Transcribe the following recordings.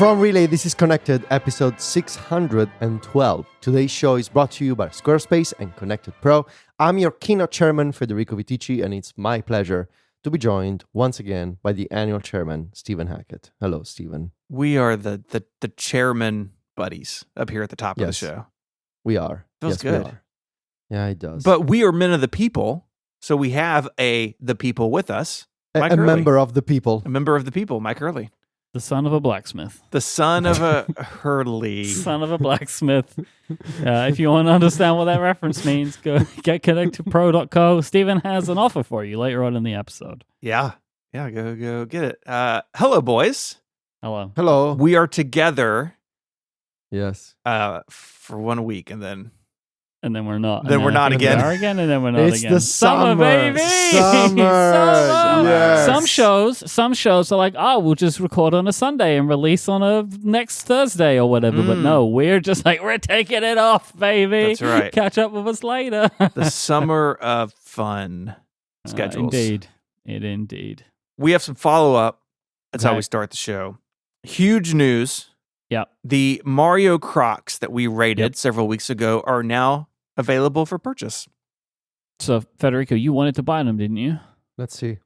From Relay, this is Connected, episode 612. Today's show is brought to you by Squarespace and Connected Pro. I'm your keynote chairman, Federico Vitici, and it's my pleasure to be joined once again by the annual chairman, Stephen Hackett. Hello, Stephen. We are the chairman buddies up here at the top of the show. We are. Feels good. We are. Yeah, it does. But we are men of the people, so we have the people with us. A member of the people. A member of the people, Myke Hurley. The son of a blacksmith. The son of a Hurley. Son of a blacksmith. If you want to understand what that reference means, go get connectedpro.co. Stephen has an offer for you later on in the episode. Yeah, go get it. Hello, boys. Hello. We are together. Yes. For 1 week, and then we're not. Then we're not again. We are again, and then we're not it's again. The summer, baby. Summer. Yes. Some shows are like, oh, we'll just record on a Sunday and release on a next Thursday or whatever. But no, we're just like, we're taking it off, baby. That's right. Catch up with us later. The summer of fun schedules. Indeed. We have some follow-up. That's how we start the show. Huge news. Yeah. The Mario Crocs that we rated several weeks ago are now available for purchase. So, Federico, you wanted to buy them, didn't you? Let's see.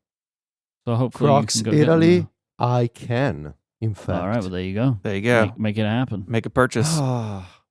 So hopefully Crocs you can go Italy, get them I can, in fact. All right, well, there you go. There you go. Make it happen. Make a purchase.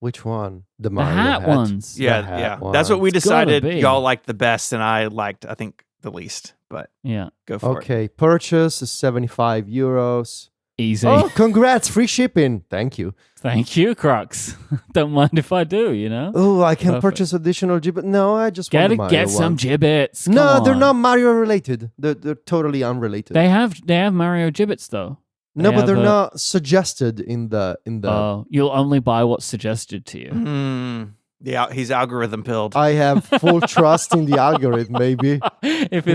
Which one? The The Mario hat ones. Yeah. One. That's what we It's gotta decided be. y'all liked the best, and I liked, I think, the least. But Yeah. go for it. Okay, purchase is 75 euros. Easy. Oh, congrats, free shipping. Thank you. Thank you, Crocs. Don't mind if I do, you know? Oh, I can Perfect. purchase additional gibbet. No, I just want the Gotta Mario get one. some gibbets. No, Come they're on. not Mario related. They're totally unrelated. They have Mario gibbets though. no, they but they're have not suggested in the. Oh, you'll only buy what's suggested to you. Yeah, he's algorithm pilled. I have full trust in the algorithm. Maybe. If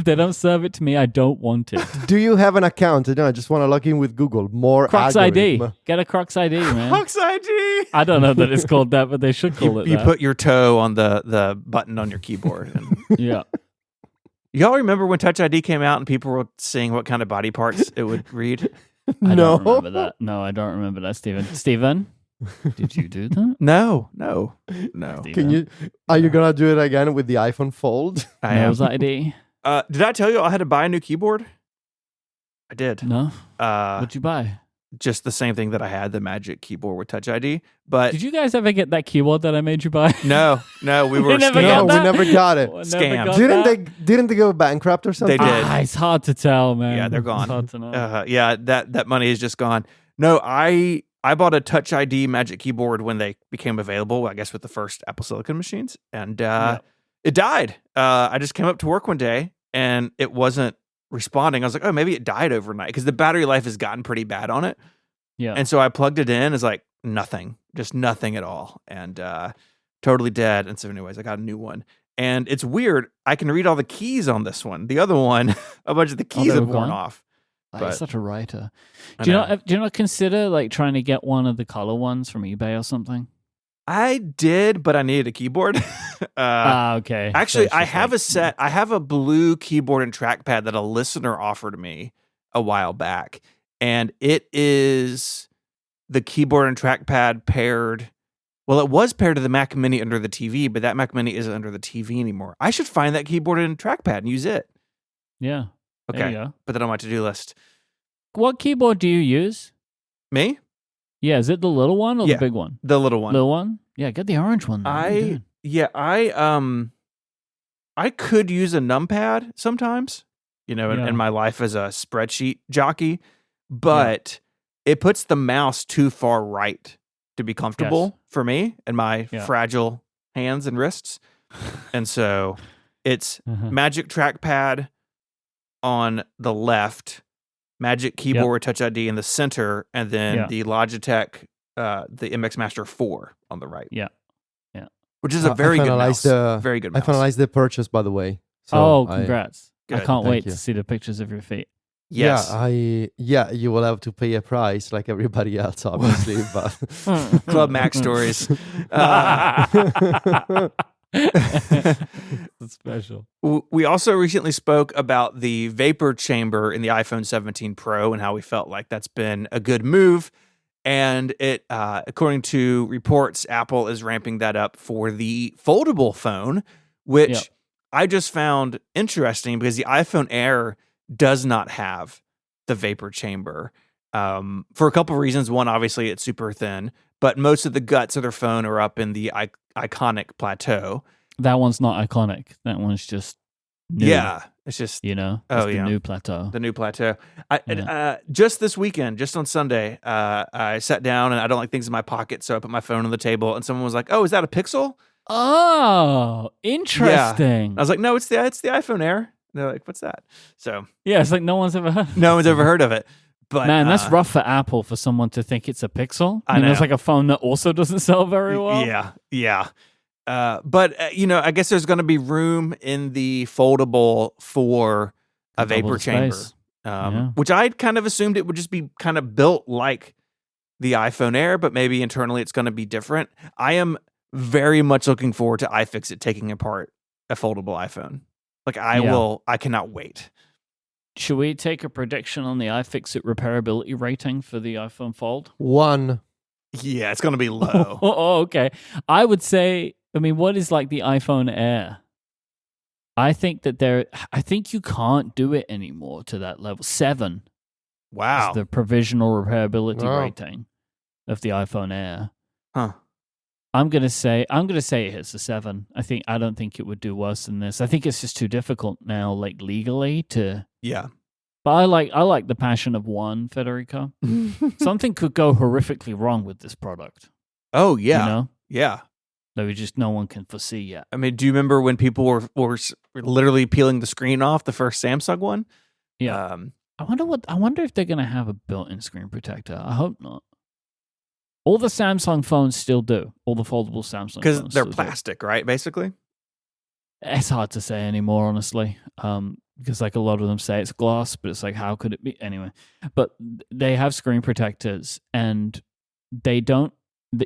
they don't serve it to me, I don't want it. Do you have an account? No, I just want to log in with Google. More Crocs algorithm. ID. Get a Crocs ID, man. Crocs ID. I don't know that it's called that, but they should call it You that. put your toe on the button on your keyboard. And Yeah. y'all remember when Touch ID came out and people were seeing what kind of body parts it would read? I No. don't remember that. No, I don't remember that, Stephen. Stephen, did you do that? No. Can you? Are you gonna do it again with the iPhone Fold? I am. Nose ID? Did I tell you I had to buy a new keyboard? I did. No. Uh, What'd you buy? just the same thing that I had, the Magic Keyboard with Touch ID. But Did you guys ever get that keyboard that I made you buy? no, we were You never scammed. got No, we that? never got it. Oh, I never Scam. got Didn't that? they go bankrupt or something? They did. It's hard to tell, man. Yeah, they're gone. It's hard to know. Yeah, that money is just gone. No, I bought a Touch ID Magic Keyboard when they became available, I guess with the first Apple Silicon machines, and it died. I just came up to work one day and it wasn't responding. I was like, oh, maybe it died overnight because the battery life has gotten pretty bad on it. Yeah. And so I plugged it in. It's like nothing, just nothing at all, and totally dead. And so, anyways, I got a new one. And it's weird. I can read all the keys on this one. The other one, a bunch of the keys they have were worn gone? off. You're but- such a writer. I Do you know. not consider like trying to get one of the color ones from eBay or something? I did, but I needed a keyboard. Okay. Actually, So it's I just have like- a set. I have a blue keyboard and trackpad that a listener offered me a while back, and it is the keyboard and trackpad paired. Well, it was paired to the Mac Mini under the TV, but that Mac Mini isn't under the TV anymore. I should find that keyboard and trackpad and use it. Yeah. There Okay, you go. put that on my to-do list. What keyboard do you use? Me, Yeah, is it the little one or Yeah. the big one? the little one. Little one? Yeah, get the orange one. Then. What are you doing? I could use a numpad sometimes, in my life as a spreadsheet jockey, but it puts the mouse too far right to be comfortable for me and my fragile hands and wrists. And so it's Magic Trackpad on the left, Magic Keyboard with Touch ID in the center, and then the Logitech, the MX Master 4 on the right. Yeah. Which is a very good mouse. The, very good I mouse. finalized the purchase, by the way. So Congrats. I Good. can't Thank wait you. to see the pictures of your feet. Yes. You will have to pay a price like everybody else, obviously. But Club Mac stories. That's special. We also recently spoke about the vapor chamber in the iPhone 17 Pro and how we felt like that's been a good move. And it, according to reports, Apple is ramping that up for the foldable phone, which I just found interesting because the iPhone Air does not have the vapor chamber for a couple of reasons. One, obviously, it's super thin, but most of the guts of their phone are up in the iconic plateau. That one's not iconic. That one's just new. Yeah, it's just the new plateau. The new plateau. Just this weekend, just on Sunday, I sat down and I don't like things in my pocket, so I put my phone on the table, and someone was like, "Oh, is that a Pixel?" Oh, interesting. Yeah. I was like, "No, it's the iPhone Air." And they're like, "What's that?" So it's like no one's ever heard. No one's ever heard of it. But man, that's rough for Apple for someone to think it's a Pixel. I know. It's like a phone that also doesn't sell very well. Yeah. But I guess there's going to be room in the foldable for a vapor chamber, which I'd kind of assumed it would just be kind of built like the iPhone Air, but maybe internally it's going to be different. I am very much looking forward to iFixit taking apart a foldable iPhone. Like I cannot wait. Should we take a prediction on the iFixit repairability rating for the iPhone Fold? 1. Yeah, it's going to be low. Okay. I would say, what is like the iPhone Air? I think you can't do it anymore to that level. 7. Wow. Is the provisional repairability rating of the iPhone Air. Huh. I'm gonna say it hits a 7. I don't think it would do worse than this. I think it's just too difficult now, like legally to. Yeah. But I like the passion of 1, Federico. Something could go horrifically wrong with this product. Oh yeah. You know? Yeah. That no one can foresee yet. Do you remember when people were literally peeling the screen off the first Samsung one? Yeah. I wonder if they're gonna have a built-in screen protector. I hope not. All the Samsung phones still do. All the foldable Samsung phones. Because they're plastic, right? Basically. It's hard to say anymore, honestly. Because like a lot of them say it's glass, but it's like, how could it be? Anyway, but they have screen protectors, and they don't.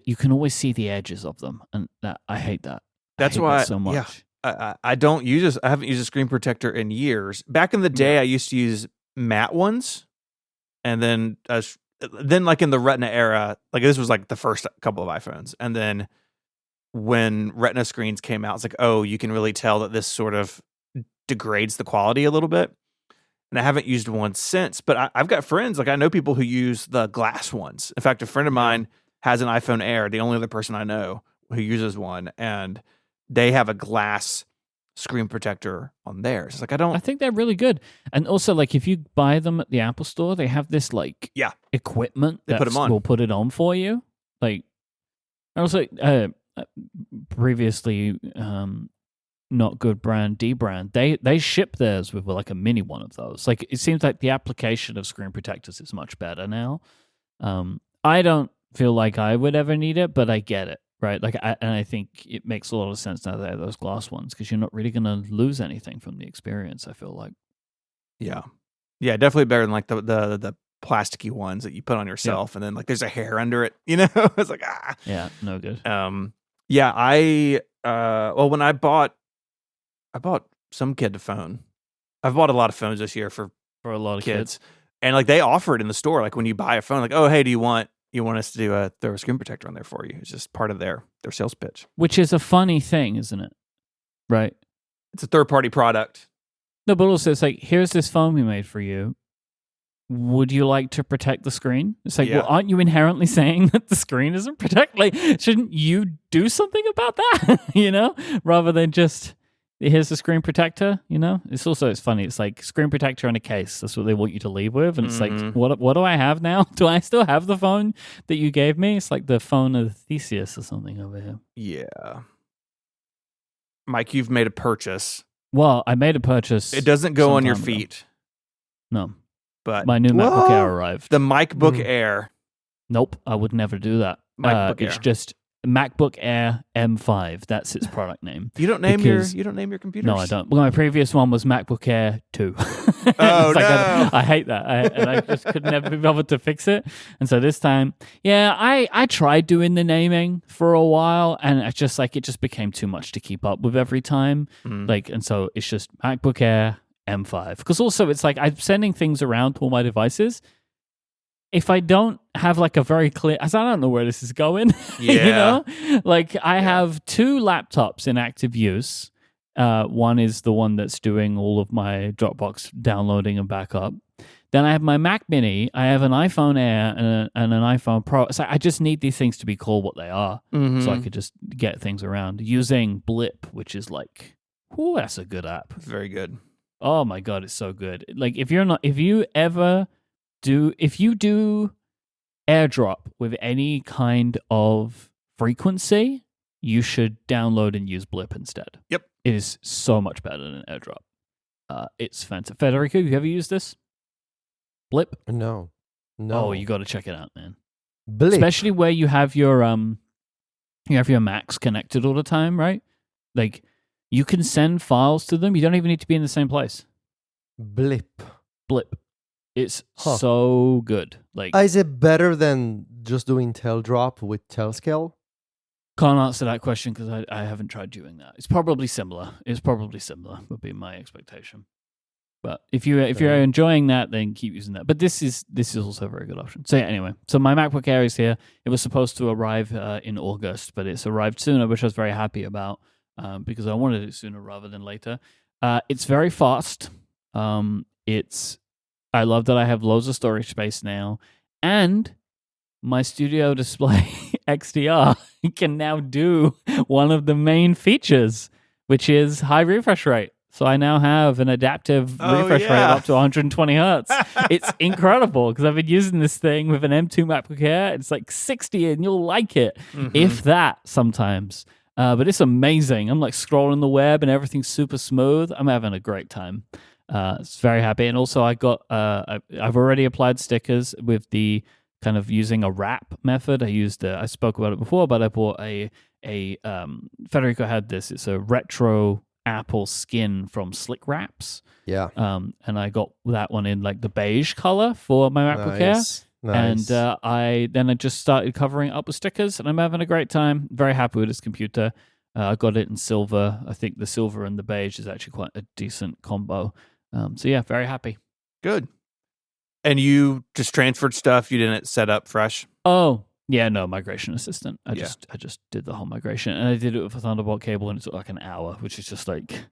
You can always see the edges of them, and I hate that. That's why so much. Yeah, I don't use I haven't used a screen protector in years. Back in the day, I used to use matte ones, and then like in the Retina era, like this was like the first couple of iPhones, and then when Retina screens came out, it's like, oh, you can really tell that this sort of degrades the quality a little bit. And I haven't used one since, but I've got friends, like I know people who use the glass ones. In fact, a friend of mine has an iPhone Air, the only other person I know who uses one, and they have a glass screen protector on theirs. It's like I think they're really good. And also, like, if you buy them at the Apple Store, they have this like equipment that will put it on for you. Like, and also previously not good brand, D brand, they ship theirs with like a mini one of those. Like, it seems like the application of screen protectors is much better now. I don't feel like I would ever need it, but I get it. Right, I think it makes a lot of sense now that they have those glass ones, because you're not really going to lose anything from the experience, I feel like. Yeah, definitely better than like the plasticky ones that you put on yourself, and then like there's a hair under it. It's like yeah, no good. When I bought some kid a phone. I've bought a lot of phones this year for a lot of kids, and like they offer it in the store. Like when you buy a phone, like, oh hey, do you want us to throw a screen protector on there for you? It's just part of their sales pitch. Which is a funny thing, isn't it? Right? It's a third-party product. No, but also it's like, here's this phone we made for you. Would you like to protect the screen? It's like, well, aren't you inherently saying that the screen isn't protected? Like, shouldn't you do something about that? Rather than just, here's the screen protector, It's funny. It's like screen protector and a case. That's what they want you to leave with. And it's like, what do I have now? Do I still have the phone that you gave me? It's like the phone of Theseus or something over here. Yeah. Myke, you've made a purchase. Well, I made a purchase. It doesn't go on your feet. No. But my new MacBook Air arrived. The MacBook Air. Nope, I would never do that. It's just MacBook Air M5. That's its product name. You don't name your computers? No, I don't. Well, my previous one was MacBook Air 2. Oh, no. I hate that. And I just could never be bothered to fix it. And so this time, I tried doing the naming for a while, and it just became too much to keep up with every time. And so it's just MacBook Air M5. Because also it's like I'm sending things around to all my devices. if I don't have like a very clear, as I don't know where this is going, Yeah. like I have 2 laptops in active use. One is the one that's doing all of my Dropbox downloading and backup. Then I have my Mac Mini. I have an iPhone Air and an iPhone Pro. So I just need these things to be called what they are, so I could just get things around using Blip, which is like, that's a good app. Very good. Oh my god, it's so good. Like if you do AirDrop with any kind of frequency, you should download and use Blip instead. Yep. It is so much better than AirDrop. It's fantastic. Federico, you ever used this? Blip? No. Oh, you got to check it out, man. Blip. Especially where you have your Macs connected all the time, right? Like you can send files to them. You don't even need to be in the same place. Blip. It's so good. Like, is it better than just doing Teldrop with Telscale? Can't answer that question because I haven't tried doing that. It's probably similar. Would be my expectation. But if you're enjoying that, then keep using that. But this is also a very good option. So yeah, anyway, so my MacBook Air is here. It was supposed to arrive in August, but it's arrived sooner, which I was very happy about because I wanted it sooner rather than later. It's very fast. I love that I have loads of storage space now, and my Studio Display XDR can now do one of the main features, which is high refresh rate. So I now have an adaptive refresh rate up to 120 hertz. It's incredible because I've been using this thing with an M2 MacBook Air. It's like 60 and you'll like it, if that sometimes. But it's amazing. I'm like scrolling the web and everything's super smooth. I'm having a great time. It's very happy. And also I got, I've already applied stickers with the kind of using a wrap method. I spoke about it before, but I bought Federico had this. It's a retro Apple skin from Slick Wraps. Yeah. And I got that one in like the beige color for my MacBook Air. Nice. And I just started covering it up with stickers, and I'm having a great time. Very happy with this computer. I got it in silver. I think the silver and the beige is actually quite a decent combo. So yeah, very happy. Good. And you just transferred stuff. You didn't set up fresh. Oh yeah, no migration assistant. I just did the whole migration, and I did it with a Thunderbolt cable, and it took like an hour, which is just like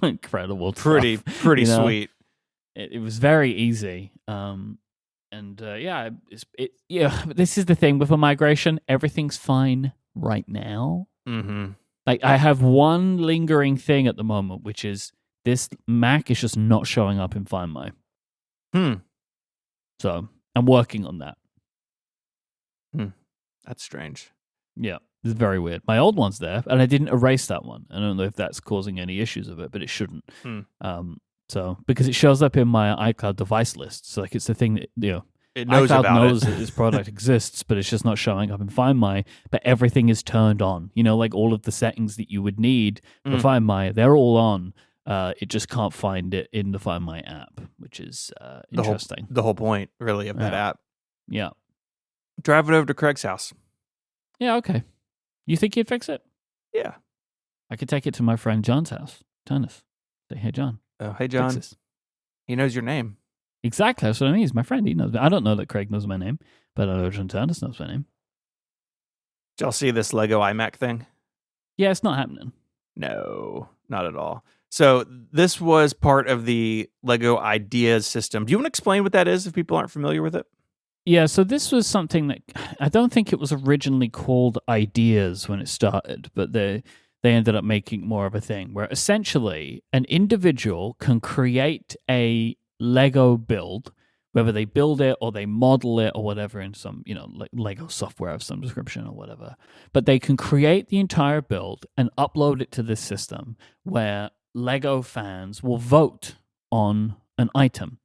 incredible. Pretty sweet. It was very easy. This is the thing with a migration. Everything's fine right now. Mm-hmm. Like I have one lingering thing at the moment, which is this Mac is just not showing up in Find My. So I'm working on that. That's strange. Yeah, it's very weird. My old one's there, and I didn't erase that one. I don't know if that's causing any issues of it, but it shouldn't. So because it shows up in my iCloud device list, so like it's the thing that it knows iCloud about knows it. that this product exists, but it's just not showing up in Find My. But everything is turned on. Like all of the settings that you would need for Find My, they're all on. It just can't find it in the Find My app, which is interesting. The whole point, really, of that app. Yeah. Drive it over to Craig's house. Yeah, okay. You think he'd fix it? Yeah. I could take it to my friend John's house. Tennis. Say, hey, John. Oh, hey, John. He knows your name. Exactly. That's what I mean. He's my friend. He knows me. I don't know that Craig knows my name, but I know John Tennis knows my name. Did y'all see this Lego iMac thing? Yeah, it's not happening. No, not at all. So this was part of the Lego Ideas system. Do you want to explain what that is if people aren't familiar with it? Yeah, so this was something that I don't think it was originally called Ideas when it started, but they ended up making more of a thing where essentially an individual can create a Lego build, whether they build it or they model it or whatever in some, like Lego software of some description or whatever. But they can create the entire build and upload it to this system where Lego fans will vote on an item.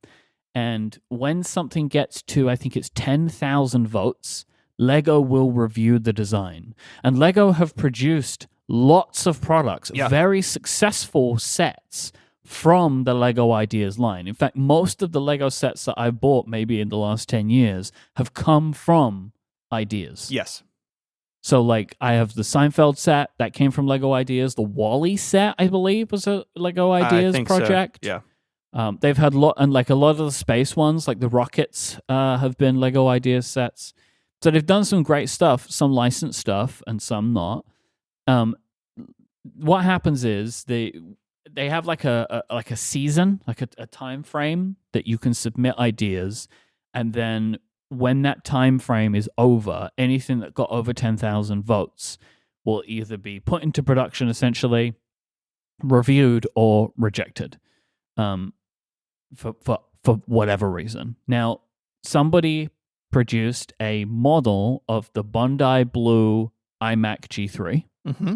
And when something gets to, I think it's 10,000 votes, Lego will review the design. And Lego have produced lots of products, very successful sets from the Lego Ideas line. In fact, most of the Lego sets that I've bought maybe in the last 10 years have come from Ideas. Yes. So, like, I have the Seinfeld set that came from Lego Ideas. The Wall-E set, I believe, was a Lego Ideas project. So. Yeah. They've had a lot of the space ones, like the rockets, have been Lego idea sets. So they've done some great stuff, some licensed stuff, and some not. What happens is they have like a season, like a time frame that you can submit ideas, and then when that time frame is over, anything that got over 10,000 votes will either be put into production, essentially reviewed or rejected, for whatever reason. Now, somebody produced a model of the Bondi Blue iMac G3. Mm-hmm.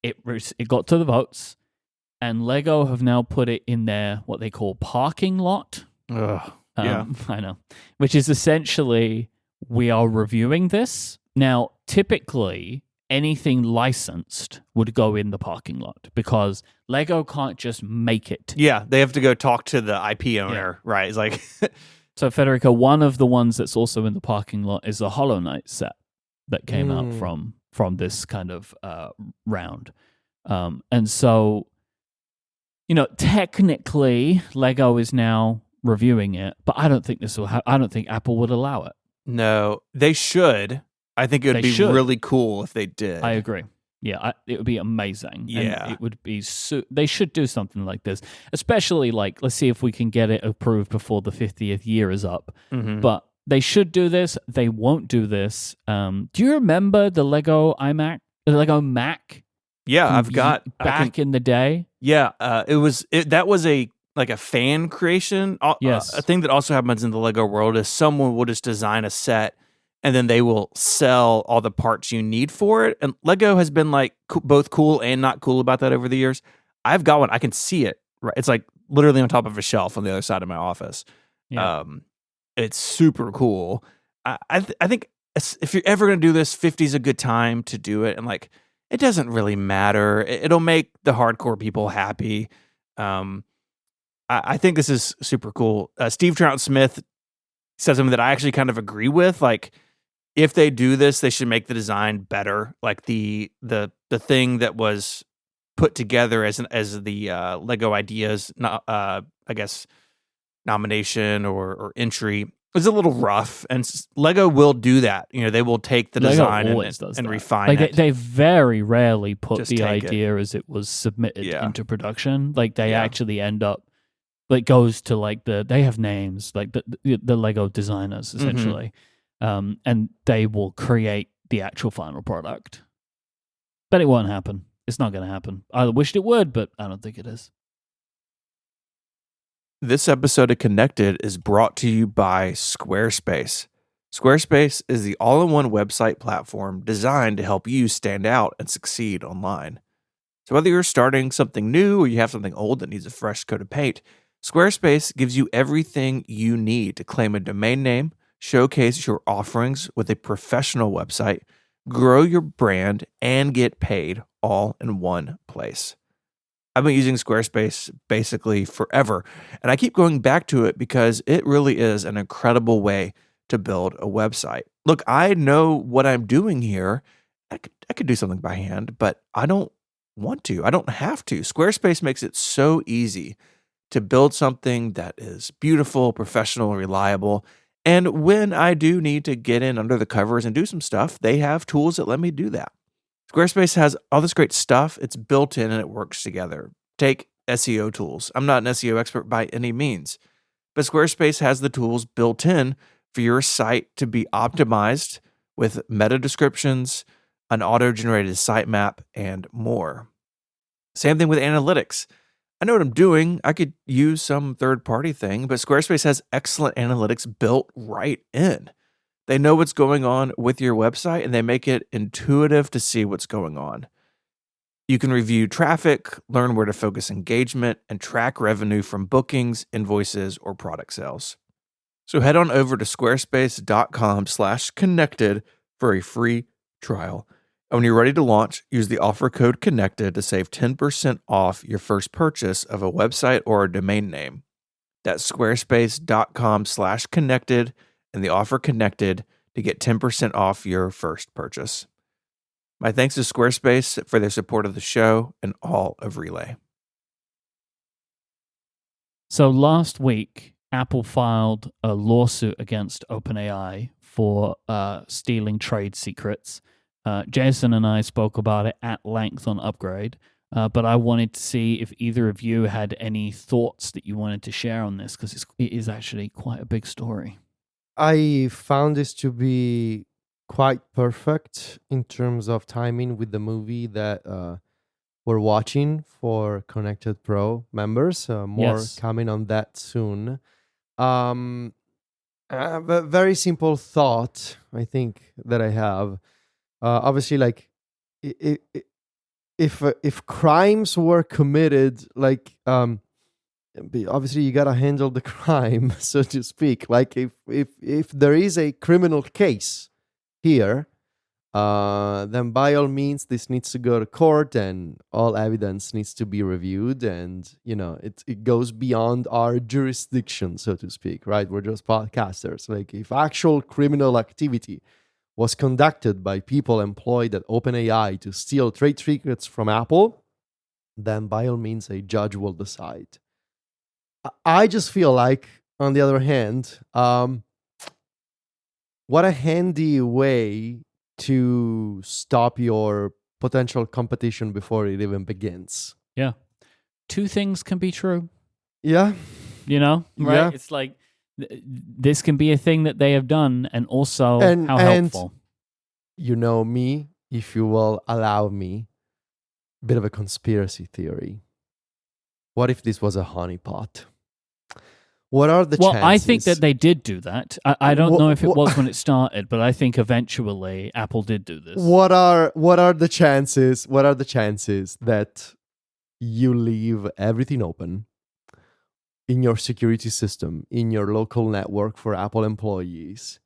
It got to the votes, and Lego have now put it in their what they call parking lot. Yeah, I know, which is essentially, we are reviewing this. Now, typically, anything licensed would go in the parking lot because Lego can't just make it. Yeah, they have to go talk to the IP owner, right? It's like... So, Federico, one of the ones that's also in the parking lot is a Hollow Knight set that came out from this kind of round. And so, technically, Lego is now reviewing it, but I don't think I don't think Apple would allow it. No, they should. I think it would be really cool if they did. I agree. Yeah, it would be amazing. Yeah. And it would be they should do something like this, especially let's see if we can get it approved before the 50th year is up. Mm-hmm. But they should do this. They won't do this. Do you remember the Lego iMac, the Lego Mac? Yeah, I've got back in the day. Yeah, that was a fan creation. Yes, a thing that also happens in the Lego world is someone will just design a set, and then they will sell all the parts you need for it. And Lego has been both cool and not cool about that over the years. I've got one. I can see it. Right, it's literally on top of a shelf on the other side of my office. Yeah. It's super cool. I think if you're ever going to do this, 50 is a good time to do it. And it doesn't really matter. It'll make the hardcore people happy. I think this is super cool. Steve Trout-Smith said something that I actually kind of agree with. If they do this, they should make the design better. The thing that was put together as the Lego Ideas, I guess, nomination or entry is a little rough, and Lego will do that. They will take the design and refine it. They very rarely put just the idea as it was submitted into production. They actually end up. It goes to they have names the Lego designers essentially, and they will create the actual final product. But it won't happen. It's not going to happen. I wished it would, but I don't think it is. This episode of Connected is brought to you by Squarespace. Squarespace is the all-in-one website platform designed to help you stand out and succeed online. So whether you're starting something new or you have something old that needs a fresh coat of paint, Squarespace gives you everything you need to claim a domain name, showcase your offerings with a professional website, grow your brand, and get paid all in one place. I've been using Squarespace basically forever, and I keep going back to it because it really is an incredible way to build a website. Look, I know what I'm doing here. I could do something by hand, but I don't want to. I don't have to. Squarespace makes it so easy to build something that is beautiful, professional, and reliable. And when I do need to get in under the covers and do some stuff, they have tools that let me do that. Squarespace has all this great stuff. It's built in and it works together. Take SEO tools. I'm not an SEO expert by any means, but Squarespace has the tools built in for your site to be optimized with meta descriptions, an auto-generated sitemap, and more. Same thing with analytics. I know what I'm doing. I could use some third-party thing, but Squarespace has excellent analytics built right in. They know what's going on with your website, and they make it intuitive to see what's going on. You can review traffic, learn where to focus engagement, and track revenue from bookings, invoices, or product sales. So head on over to squarespace.com/connected for a free trial. And when you're ready to launch, use the offer code CONNECTED to save 10% off your first purchase of a website or a domain name. That's squarespace.com/connected and the offer CONNECTED to get 10% off your first purchase. My thanks to Squarespace for their support of the show and all of Relay. So last week, Apple filed a lawsuit against OpenAI for stealing trade secrets. Jason and I spoke about it at length on Upgrade, but I wanted to see if either of you had any thoughts that you wanted to share on this, because it is actually quite a big story. I found this to be quite perfect in terms of timing with the movie that we're watching for Connected Pro members. More coming on that soon. A very simple thought, I think, that I have. Obviously, like, if crimes were committed, like, obviously you gotta handle the crime, so to speak. Like, if there is a criminal case here, then by all means this needs to go to court and all evidence needs to be reviewed, and it goes beyond our jurisdiction, so to speak, right? We're just podcasters. Like, if actual criminal activity was conducted by people employed at OpenAI to steal trade secrets from Apple, then by all means a judge will decide. I just feel like, on the other hand, what a handy way to stop your potential competition before it even begins. Yeah. Two things can be true. Yeah. Right? Yeah. It's like, this can be a thing that they have done, and also how helpful. You know me, if you will allow me, a bit of a conspiracy theory. What if this was a honeypot? What are the chances? Well, I think that they did do that. I don't know if it was when it started, but I think eventually Apple did do this. What are the chances? What are the chances that you leave everything open in your security system, in your local network for Apple employees,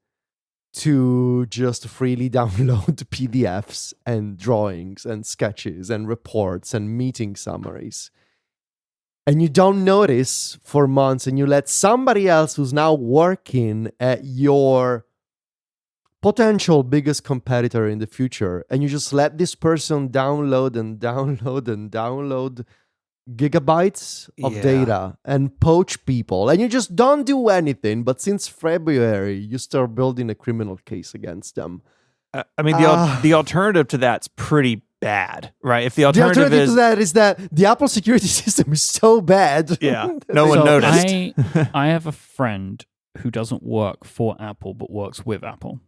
to just freely download PDFs and drawings and sketches and reports and meeting summaries? And you don't notice for months, and you let somebody else who's now working at your potential biggest competitor in the future, and you just let this person download and download and download gigabytes of data and poach people, and you just don't do anything. But since February, you start building a criminal case against them. I mean, the alternative to that's pretty bad, right? If the alternative to that is that the Apple security system is so bad. Yeah, no one noticed. I have a friend who doesn't work for Apple but works with Apple,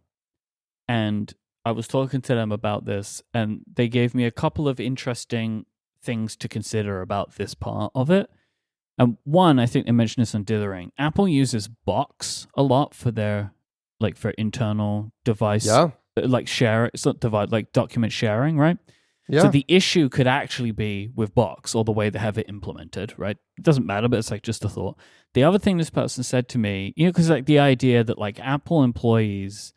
and I was talking to them about this, and they gave me a couple of interesting things to consider about this part of it. And one, I think they mentioned this on Dithering. Apple uses Box a lot for their for internal device. Yeah. Like share, it's not device, like document sharing, right? Yeah. So the issue could actually be with Box or the way they have it implemented, right? It doesn't matter, but it's like just a thought. The other thing this person said to me, because like the idea that like Apple employees,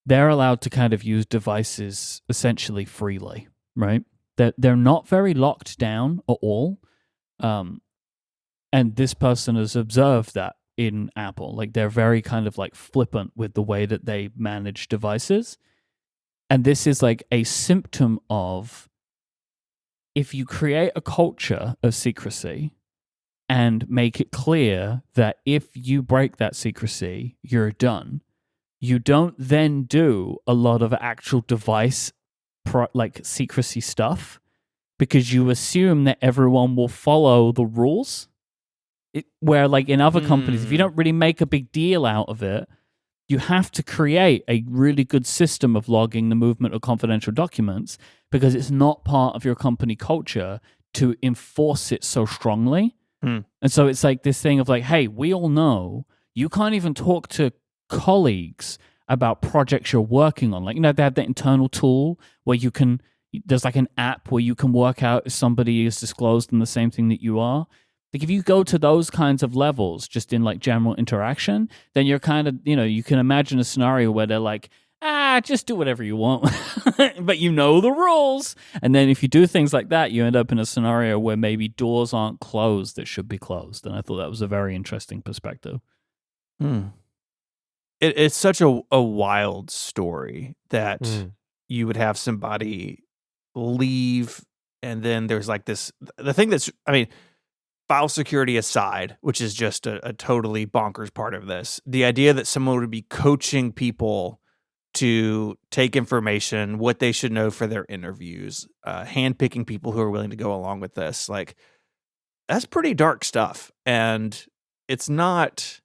they're allowed to kind of use devices essentially freely, right? They're not very locked down at all. And this person has observed that in Apple. Like they're very kind of like flippant with the way that they manage devices. And this is like a symptom of, if you create a culture of secrecy and make it clear that if you break that secrecy, you're done, you don't then do a lot of actual device secrecy stuff, because you assume that everyone will follow the rules. Where like in other companies, if you don't really make a big deal out of it, you have to create a really good system of logging the movement of confidential documents, because it's not part of your company culture to enforce it so strongly. And so it's like this thing of like, hey, we all know you can't even talk to colleagues about projects you're working on. Like, they have that internal tool where there's like an app where you can work out if somebody is disclosed in the same thing that you are. Like if you go to those kinds of levels just in like general interaction, then you're kind of, you can imagine a scenario where they're like, just do whatever you want, but you know the rules. And then if you do things like that, you end up in a scenario where maybe doors aren't closed that should be closed. And I thought that was a very interesting perspective. It's such a wild story that you would have somebody leave, and then there's like this, the thing that's, file security aside, which is just a totally bonkers part of this, the idea that someone would be coaching people to take information, what they should know for their interviews, handpicking people who are willing to go along with this, like, that's pretty dark stuff. And it's not,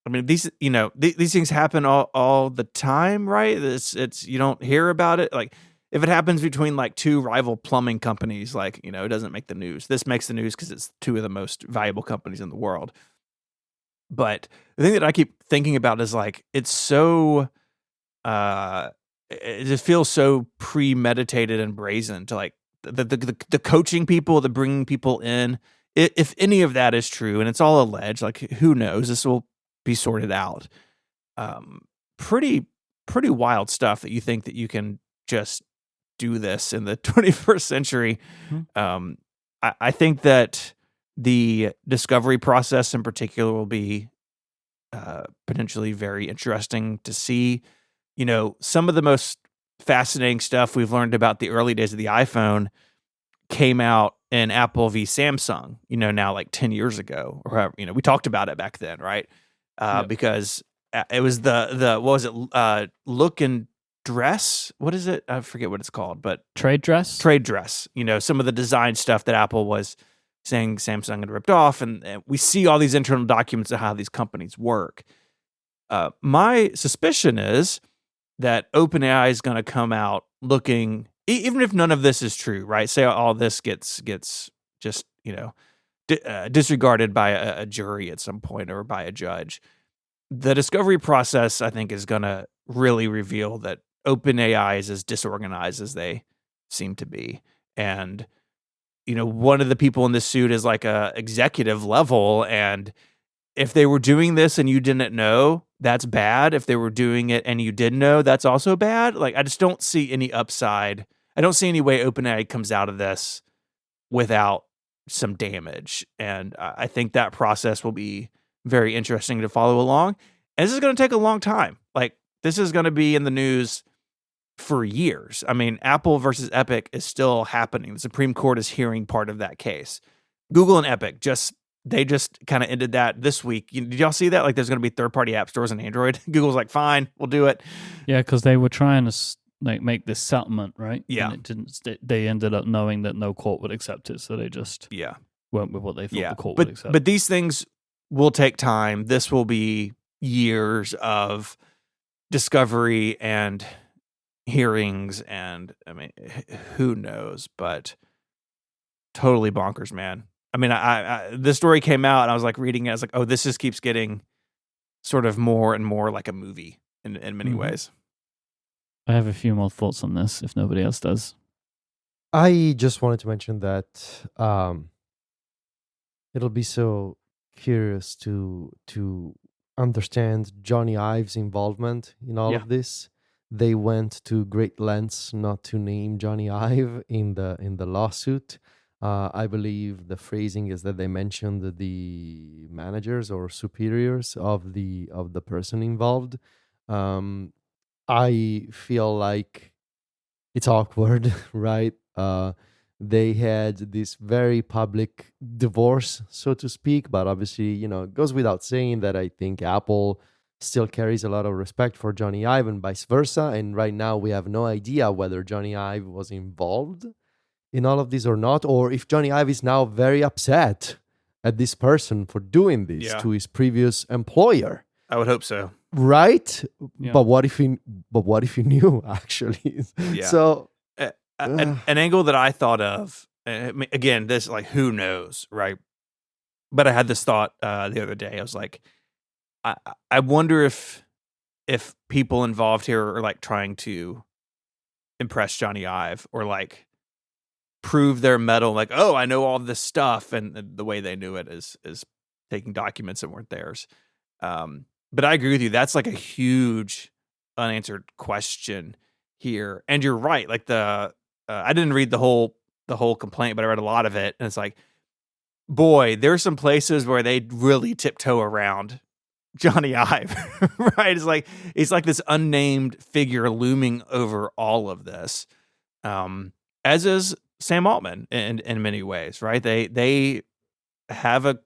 I mean, these things happen all the time, right? It's you don't hear about it. Like, if it happens between like two rival plumbing companies, like, it doesn't make the news. This makes the news because it's two of the most valuable companies in the world. But the thing that I keep thinking about is like, it's so, it just feels so premeditated and brazen to like the coaching people, the bringing people in. If any of that is true, and it's all alleged, like, who knows? This will be sorted out. Pretty wild stuff that you think that you can just do this in the 21st century. Mm-hmm. I think that the discovery process in particular will be potentially very interesting to see. Some of the most fascinating stuff we've learned about the early days of the iPhone came out in Apple v Samsung, now like 10 years ago, or however, we talked about it back then, right? Because it was the what was it? Look and dress. What is it? I forget what it's called, but trade dress. Some of the design stuff that Apple was saying Samsung had ripped off, and we see all these internal documents of how these companies work. My suspicion is that OpenAI is going to come out looking, even if none of this is true, right? Say all this gets just disregarded by a jury at some point or by a judge. The discovery process, I think, is going to really reveal that OpenAI is as disorganized as they seem to be. And, one of the people in this suit is like a executive level. And if they were doing this and you didn't know, that's bad. If they were doing it and you did know, that's also bad. Like, I just don't see any upside. I don't see any way OpenAI comes out of this without some damage. And I think that process will be very interesting to follow along. And this is going to take a long time. Like, this is going to be in the news for years. I mean, Apple versus Epic is still happening. The Supreme Court is hearing part of that case. Google and Epic they just kind of ended that this week. Did y'all see that? Like, there's going to be third-party app stores on Android. Google's like, fine, we'll do it. Yeah, because they were trying to make this settlement, right? Yeah. And it didn't. They ended up knowing that no court would accept it, so they just went with what they thought the court would accept. But these things will take time. This will be years of discovery and hearings, and I mean, who knows? But totally bonkers, man. I mean, this story came out, and I was like reading it. I was like, oh, this just keeps getting sort of more and more like a movie in many ways. I have a few more thoughts on this, if nobody else does. I just wanted to mention that it'll be so curious to understand Johnny Ive's involvement in all of this. They went to great lengths not to name Johnny Ive in the lawsuit. I believe the phrasing is that they mentioned the managers or superiors of the person involved. I feel like it's awkward, right? They had this very public divorce, so to speak, but obviously, it goes without saying that I think Apple still carries a lot of respect for Johnny Ive and vice versa. And right now we have no idea whether Johnny Ive was involved in all of this or not, or if Johnny Ive is now very upset at this person for doing this to his previous employer. I would hope so. Right? Yeah. But what if he knew actually? Yeah. So an angle that I thought of, again, this, like, who knows, right? But I had this thought the other day. I was like, I wonder if people involved here are like trying to impress Johnny Ive or like prove their mettle, like, oh, I know all this stuff, and the way they knew it is taking documents that weren't theirs. But I agree with you. That's like a huge unanswered question here. And you're right. Like I didn't read the whole complaint, but I read a lot of it, and it's like, boy, there's some places where they really tiptoe around Johnny Ive, right? It's like this unnamed figure looming over all of this, as is Sam Altman in many ways, right? They have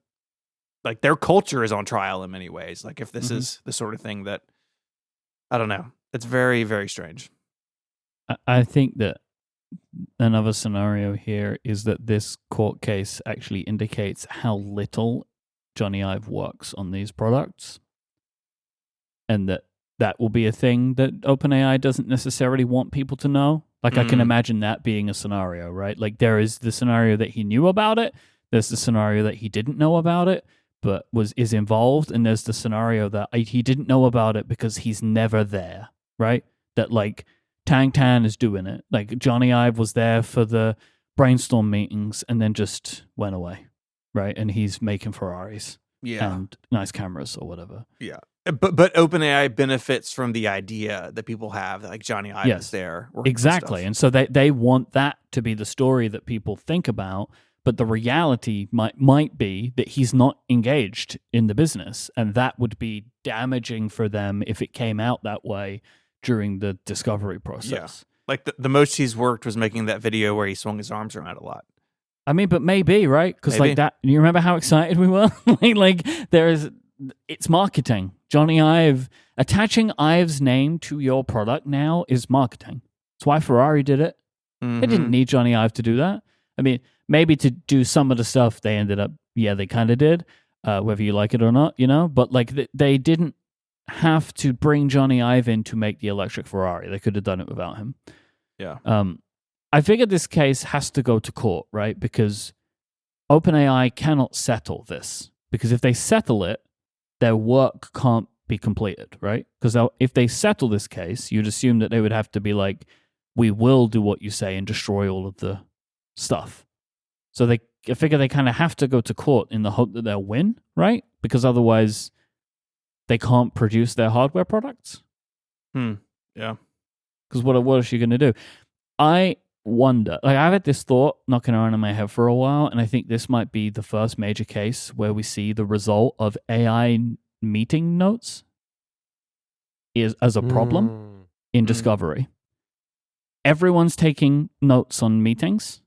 their culture is on trial in many ways. Like if this is the sort of thing that, I don't know. It's very, very strange. I think that another scenario here is that this court case actually indicates how little Johnny Ive works on these products, and that will be a thing that OpenAI doesn't necessarily want people to know. Like, I can imagine that being a scenario, right? Like, there is the scenario that he knew about it, there's the scenario that he didn't know about it, but is involved, and there's the scenario that he didn't know about it because he's never there, right? That, like, Tang Tan is doing it. Like, Johnny Ive was there for the brainstorm meetings and then just went away, right? And he's making Ferraris and nice cameras or whatever. Yeah. But OpenAI benefits from the idea that people have that, like, Johnny Ive is there. Exactly. And so they want that to be the story that people think about, but the reality might be that he's not engaged in the business, and that would be damaging for them if it came out that way during the discovery process. Yeah. Like the most he's worked was making that video where he swung his arms around a lot. I mean, but maybe, right? Because like that, you remember how excited we were? It's marketing. Johnny Ive, attaching Ive's name to your product now is marketing. That's why Ferrari did it. They didn't need Johnny Ive to do that. I mean, maybe to do some of the stuff they ended up, they kind of did, whether you like it or not, but like they didn't have to bring Johnny Ive in to make the electric Ferrari. They could have done it without him. Yeah. I figured this case has to go to court, right? Because OpenAI cannot settle this. Because if they settle it, their work can't be completed, right? Because if they settle this case, you'd assume that they would have to be like, we will do what you say and destroy all of the stuff. So I figure they kind of have to go to court in the hope that they'll win, right? Because otherwise they can't produce their hardware products. Yeah. Because what is she going to do? I wonder, like, I've had this thought knocking around in my head for a while, and I think this might be the first major case where we see the result of AI meeting notes as a problem in discovery. Everyone's taking notes on meetings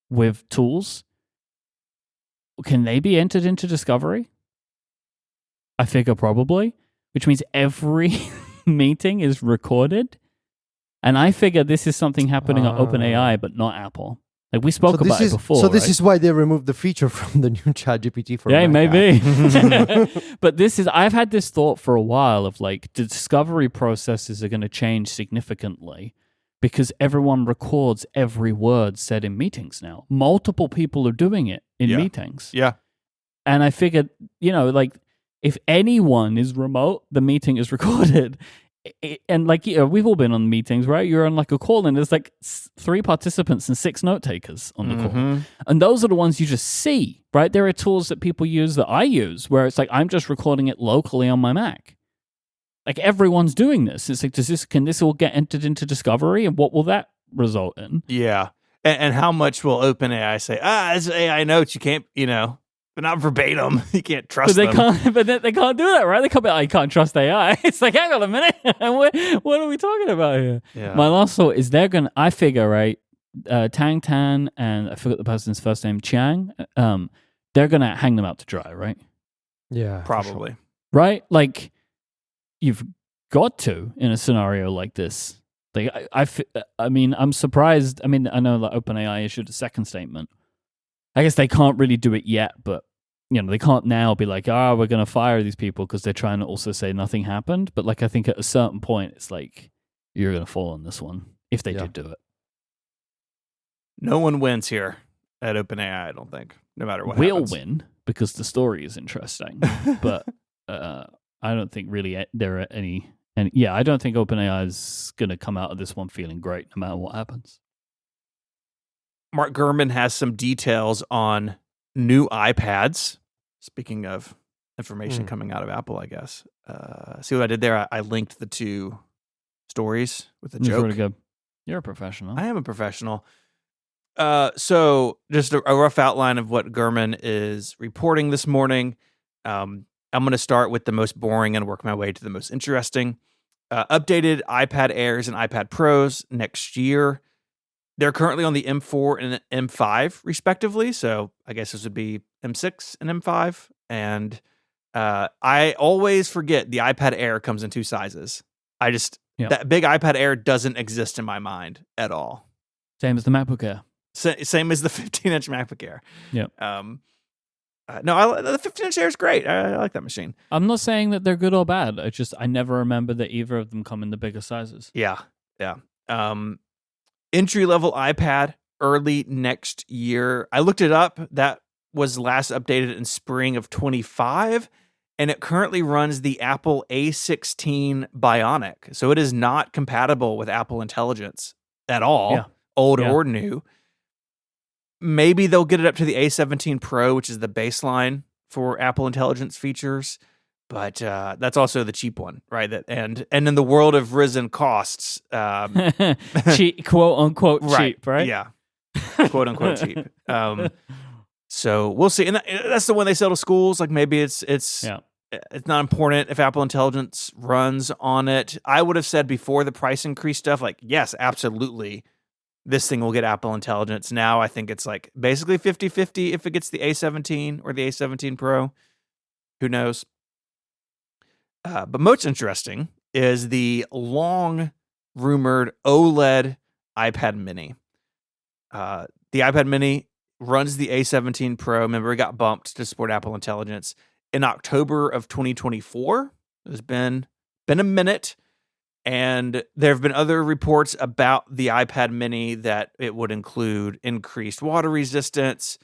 with tools. Can they be entered into discovery? I figure probably, which means every meeting is recorded. And I figure this is something happening at OpenAI, but not Apple. Like, we spoke about it before. So this is why they removed the feature from the new ChatGPT for Mac. Maybe. But I've had this thought for a while of like, the discovery processes are going to change significantly because everyone records every word said in meetings now. Multiple people are doing it in meetings. Yeah. And I figured, like, if anyone is remote, the meeting is recorded. And like, we've all been on meetings, right? You're on like a call and there's like 3 participants and 6 note takers on the call. And those are the ones you just see, right? There are tools that people use that I use where it's like, I'm just recording it locally on my Mac. Like, everyone's doing this. It's like, can this all get entered into discovery? And what will that result in? Yeah. And how much will OpenAI say, it's AI notes, you can't, but not verbatim. You can't trust them. But they can't do that, right? They can't be like, I can't trust AI. It's like, hang on a minute. What are we talking about here? Yeah. My last thought is I figure, right, Tang Tan and I forgot the person's first name, Chiang, they're going to hang them out to dry, right? Yeah. Probably. Sure. Right? Like, you've got to in a scenario like this. Like, I mean, I'm surprised. I mean, I know that OpenAI issued a second statement. I guess they can't really do it yet, but they can't now be like, we're going to fire these people because they're trying to also say nothing happened. But like, I think at a certain point, it's like, you're going to fall on this one if they did do it. No one wins here at OpenAI, I don't think, no matter what We'll happens. win because the story is interesting, but I don't think really there are any. And I don't think OpenAI is going to come out of this one feeling great no matter what happens. Mark Gurman has some details on new iPads. Speaking of information coming out of Apple, I guess. See what I did there? I linked the 2 stories with a joke. Really good. You're a professional. I am a professional. So just a rough outline of what Gurman is reporting this morning. I'm going to start with the most boring and work my way to the most interesting. Updated iPad Airs and iPad Pros next year. They're currently on the M4 and M5, respectively. So I guess this would be M6 and M5, and I always forget the iPad Air comes in 2 sizes. That big iPad Air doesn't exist in my mind at all. Same as the MacBook Air. Same as the 15-inch MacBook Air. Yeah. No, the 15-inch Air is great. I like that machine. I'm not saying that they're good or bad. I never remember that either of them come in the bigger sizes. Yeah. Entry-level iPad early next year. I looked it up. That was last updated in spring of 25, and it currently runs the Apple A16 Bionic. So it is not compatible with Apple Intelligence at all, old or new. Maybe they'll get it up to the A17 Pro, which is the baseline for Apple Intelligence features. But that's also the cheap one, right? And in the world of risen costs, cheap, quote unquote cheap, right? Yeah, quote unquote cheap. So we'll see. And that's the one they sell to schools. Like maybe it's not important if Apple Intelligence runs on it. I would have said before the price increase stuff, like yes, absolutely, this thing will get Apple Intelligence. Now I think it's like basically 50-50 if it gets the A17 or the A17 Pro. Who knows? But most interesting is the long-rumored OLED iPad mini. The iPad mini runs the A17 Pro. Remember, it got bumped to support Apple Intelligence in October of 2024. It's been a minute, and there have been other reports about the iPad mini that it would include increased water resistance,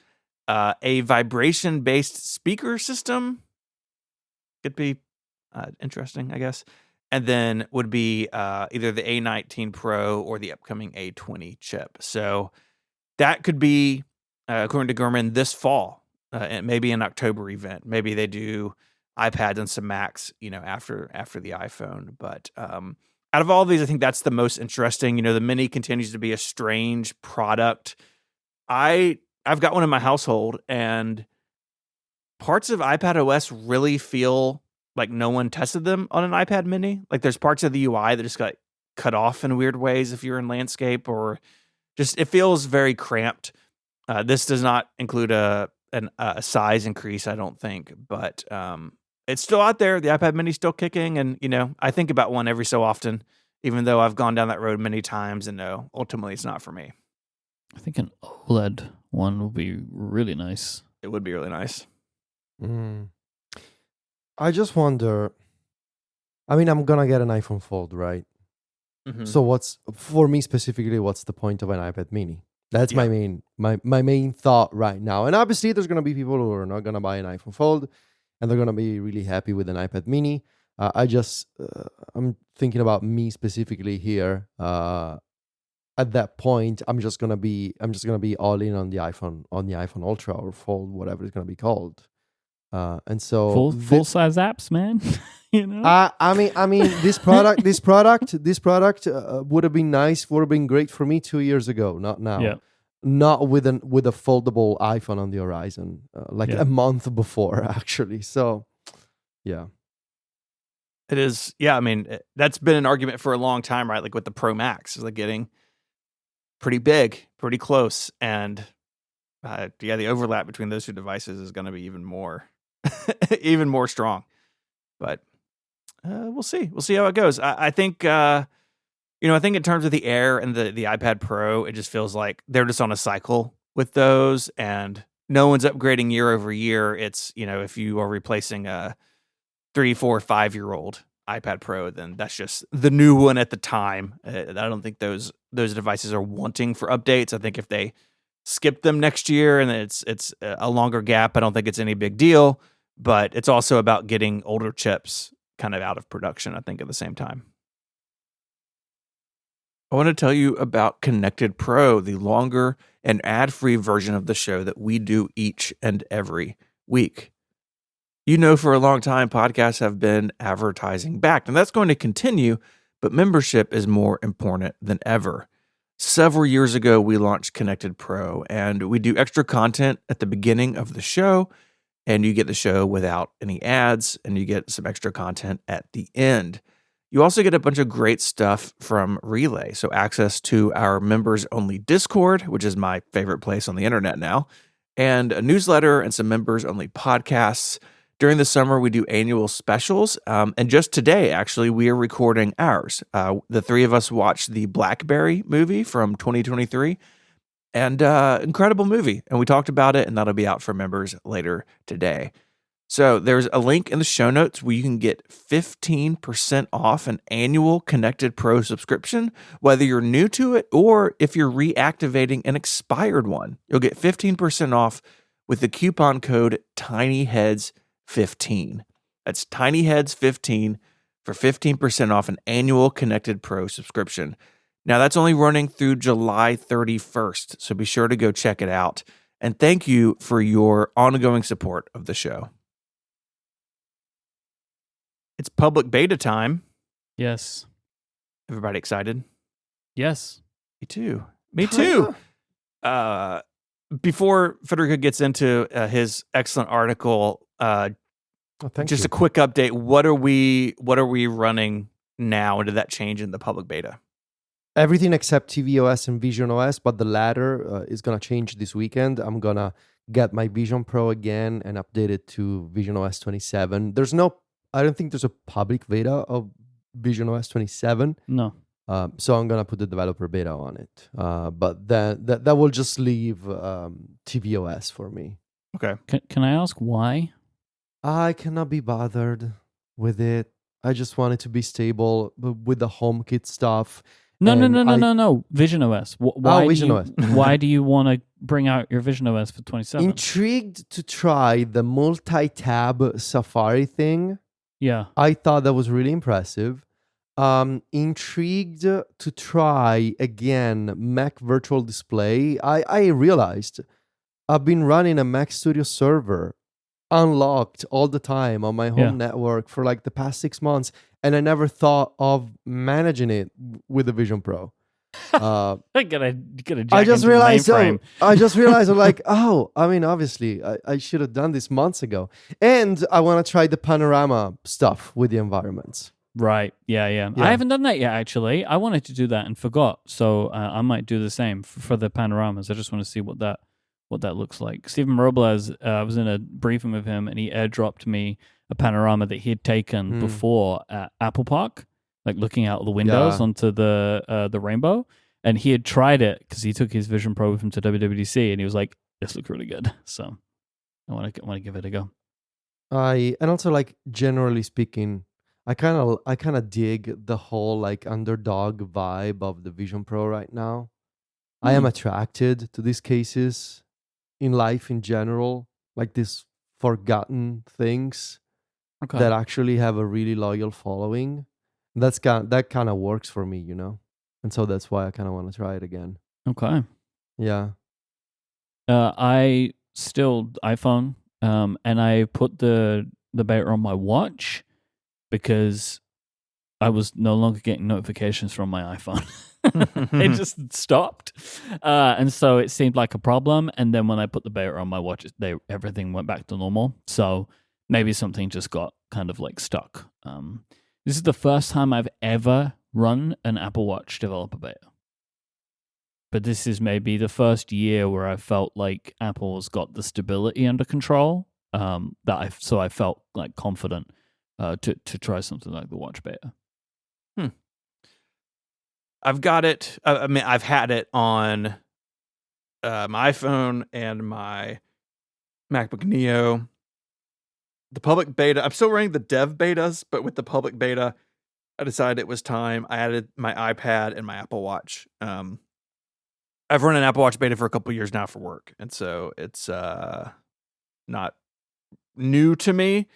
a vibration-based speaker system. Could be interesting, I guess. And then would be either the A19 Pro or the upcoming A20 chip. So that could be, according to Gurman, this fall, and maybe an October event. Maybe they do iPads and some Macs, after the iPhone. But out of all these, I think that's the most interesting. The Mini continues to be a strange product. I've got one in my household, and parts of iPadOS really feel like no one tested them on an iPad mini. Like there's parts of the UI that just got cut off in weird ways if you're in landscape, or just it feels very cramped. This does not include a size increase, I don't think, but it's still out there. The iPad mini's still kicking, and I think about one every so often, even though I've gone down that road many times, and no, ultimately it's not for me. I think an OLED one would be really nice. It would be really nice. I just wonder, I'm going to get an iPhone Fold, right? Mm-hmm. So what's the point of an iPad mini? That's my main thought right now. And obviously there's going to be people who are not going to buy an iPhone Fold, and they're going to be really happy with an iPad mini. I'm thinking about me specifically here. At that point, I'm just gonna be all in on the iPhone Ultra or Fold, whatever it's gonna be called. And so full size apps, man. This product would have been nice, would have been great for me 2 years ago, not now. Yeah. Not with a foldable iPhone on the horizon, a month before, actually. So, yeah. It is, yeah. That's been an argument for a long time, right? Like with the Pro Max, is like getting pretty big, pretty close, and the overlap between those two devices is going to be even more strong. But we'll see. We'll see how it goes. I think I think in terms of the Air and the iPad Pro, it just feels like they're just on a cycle with those, and no one's upgrading year over year. It's if you are replacing a 3, 4, 5-year-old iPad Pro, then that's just the new one at the time. I don't think those devices are wanting for updates. I think if they skip them next year and it's a longer gap, I don't think it's any big deal. But it's also about getting older chips kind of out of production, I think, at the same time. I want to tell you about Connected Pro, the longer and ad-free version of the show that we do each and every week. For a long time, podcasts have been advertising backed, and that's going to continue, but membership is more important than ever. Several years ago, we launched Connected Pro, and we do extra content at the beginning of the show, and you get the show without any ads, and you get some extra content at the end. You also get a bunch of great stuff from Relay, so access to our members-only Discord, which is my favorite place on the internet now, and a newsletter and some members-only podcasts. During the summer, we do annual specials. And just today, actually, we are recording ours. The three of us watched the Blackberry movie from 2023. And incredible movie. And we talked about it, and that'll be out for members later today. So there's a link in the show notes where you can get 15% off an annual Connected Pro subscription, whether you're new to it or if you're reactivating an expired one. You'll get 15% off with the coupon code TinyHeads15. That's TinyHeads15 for 15% off an annual Connected Pro subscription. Now, that's only running through July 31st, so be sure to go check it out. And thank you for your ongoing support of the show. It's public beta time. Yes. Everybody excited? Yes. Me too. Me too. Before Federico gets into his excellent article, just a quick update. What are we running now, and did that change in the public beta? Everything except tvOS and visionOS, but the latter is going to change this weekend. I'm going to get my Vision Pro again and update it to visionOS 27. I don't think there's a public beta of visionOS 27. No. So I'm going to put the developer beta on it. But then that will just leave tvOS for me. Okay. Can I ask why? I cannot be bothered with it. I just want it to be stable with the HomeKit stuff. No. visionOS. Why visionOS. Why do you want to bring out your visionOS for 27? Intrigued to try the multi-tab Safari thing. Yeah. I thought that was really impressive. Intrigued to try again Mac Virtual Display. I realized I've been running a Mac Studio server unlocked all the time on my home network for like the past 6 months, and I never thought of managing it with the Vision Pro. I just realized. I'm like, obviously, I should have done this months ago. And I want to try the panorama stuff with the environments. Right. Yeah. I haven't done that yet, actually. I wanted to do that and forgot. So I might do the same for the panoramas. I just want to see what that looks like. Stephen Robles, I was in a briefing with him, and he airdropped me a panorama that he had taken before at Apple Park, like looking out the windows onto the rainbow. And he had tried it because he took his Vision Pro with him to WWDC, and he was like, "This looks really good." So I want to give it a go. And also, like, generally speaking, I kind of dig the whole like underdog vibe of the Vision Pro right now. I am attracted to these cases in life in general, like these forgotten things that actually have a really loyal following. That kind of works for me, and so that's why I kind of want to try it again. Okay. Yeah. I still iPhone, and I put the beta on my watch because I was no longer getting notifications from my iPhone. It just stopped. And so it seemed like a problem. And then when I put the beta on my watch, everything went back to normal. So maybe something just got kind of like stuck. This is the first time I've ever run an Apple Watch developer beta. But this is maybe the first year where I felt like Apple's got the stability under control. I felt like confident to try something like the watch beta. I've got it. I've had it on my iPhone and my MacBook Neo. The public beta, I'm still running the dev betas, but with the public beta, I decided it was time. I added my iPad and my Apple Watch. I've run an Apple Watch beta for a couple years now for work, and so it's not new to me.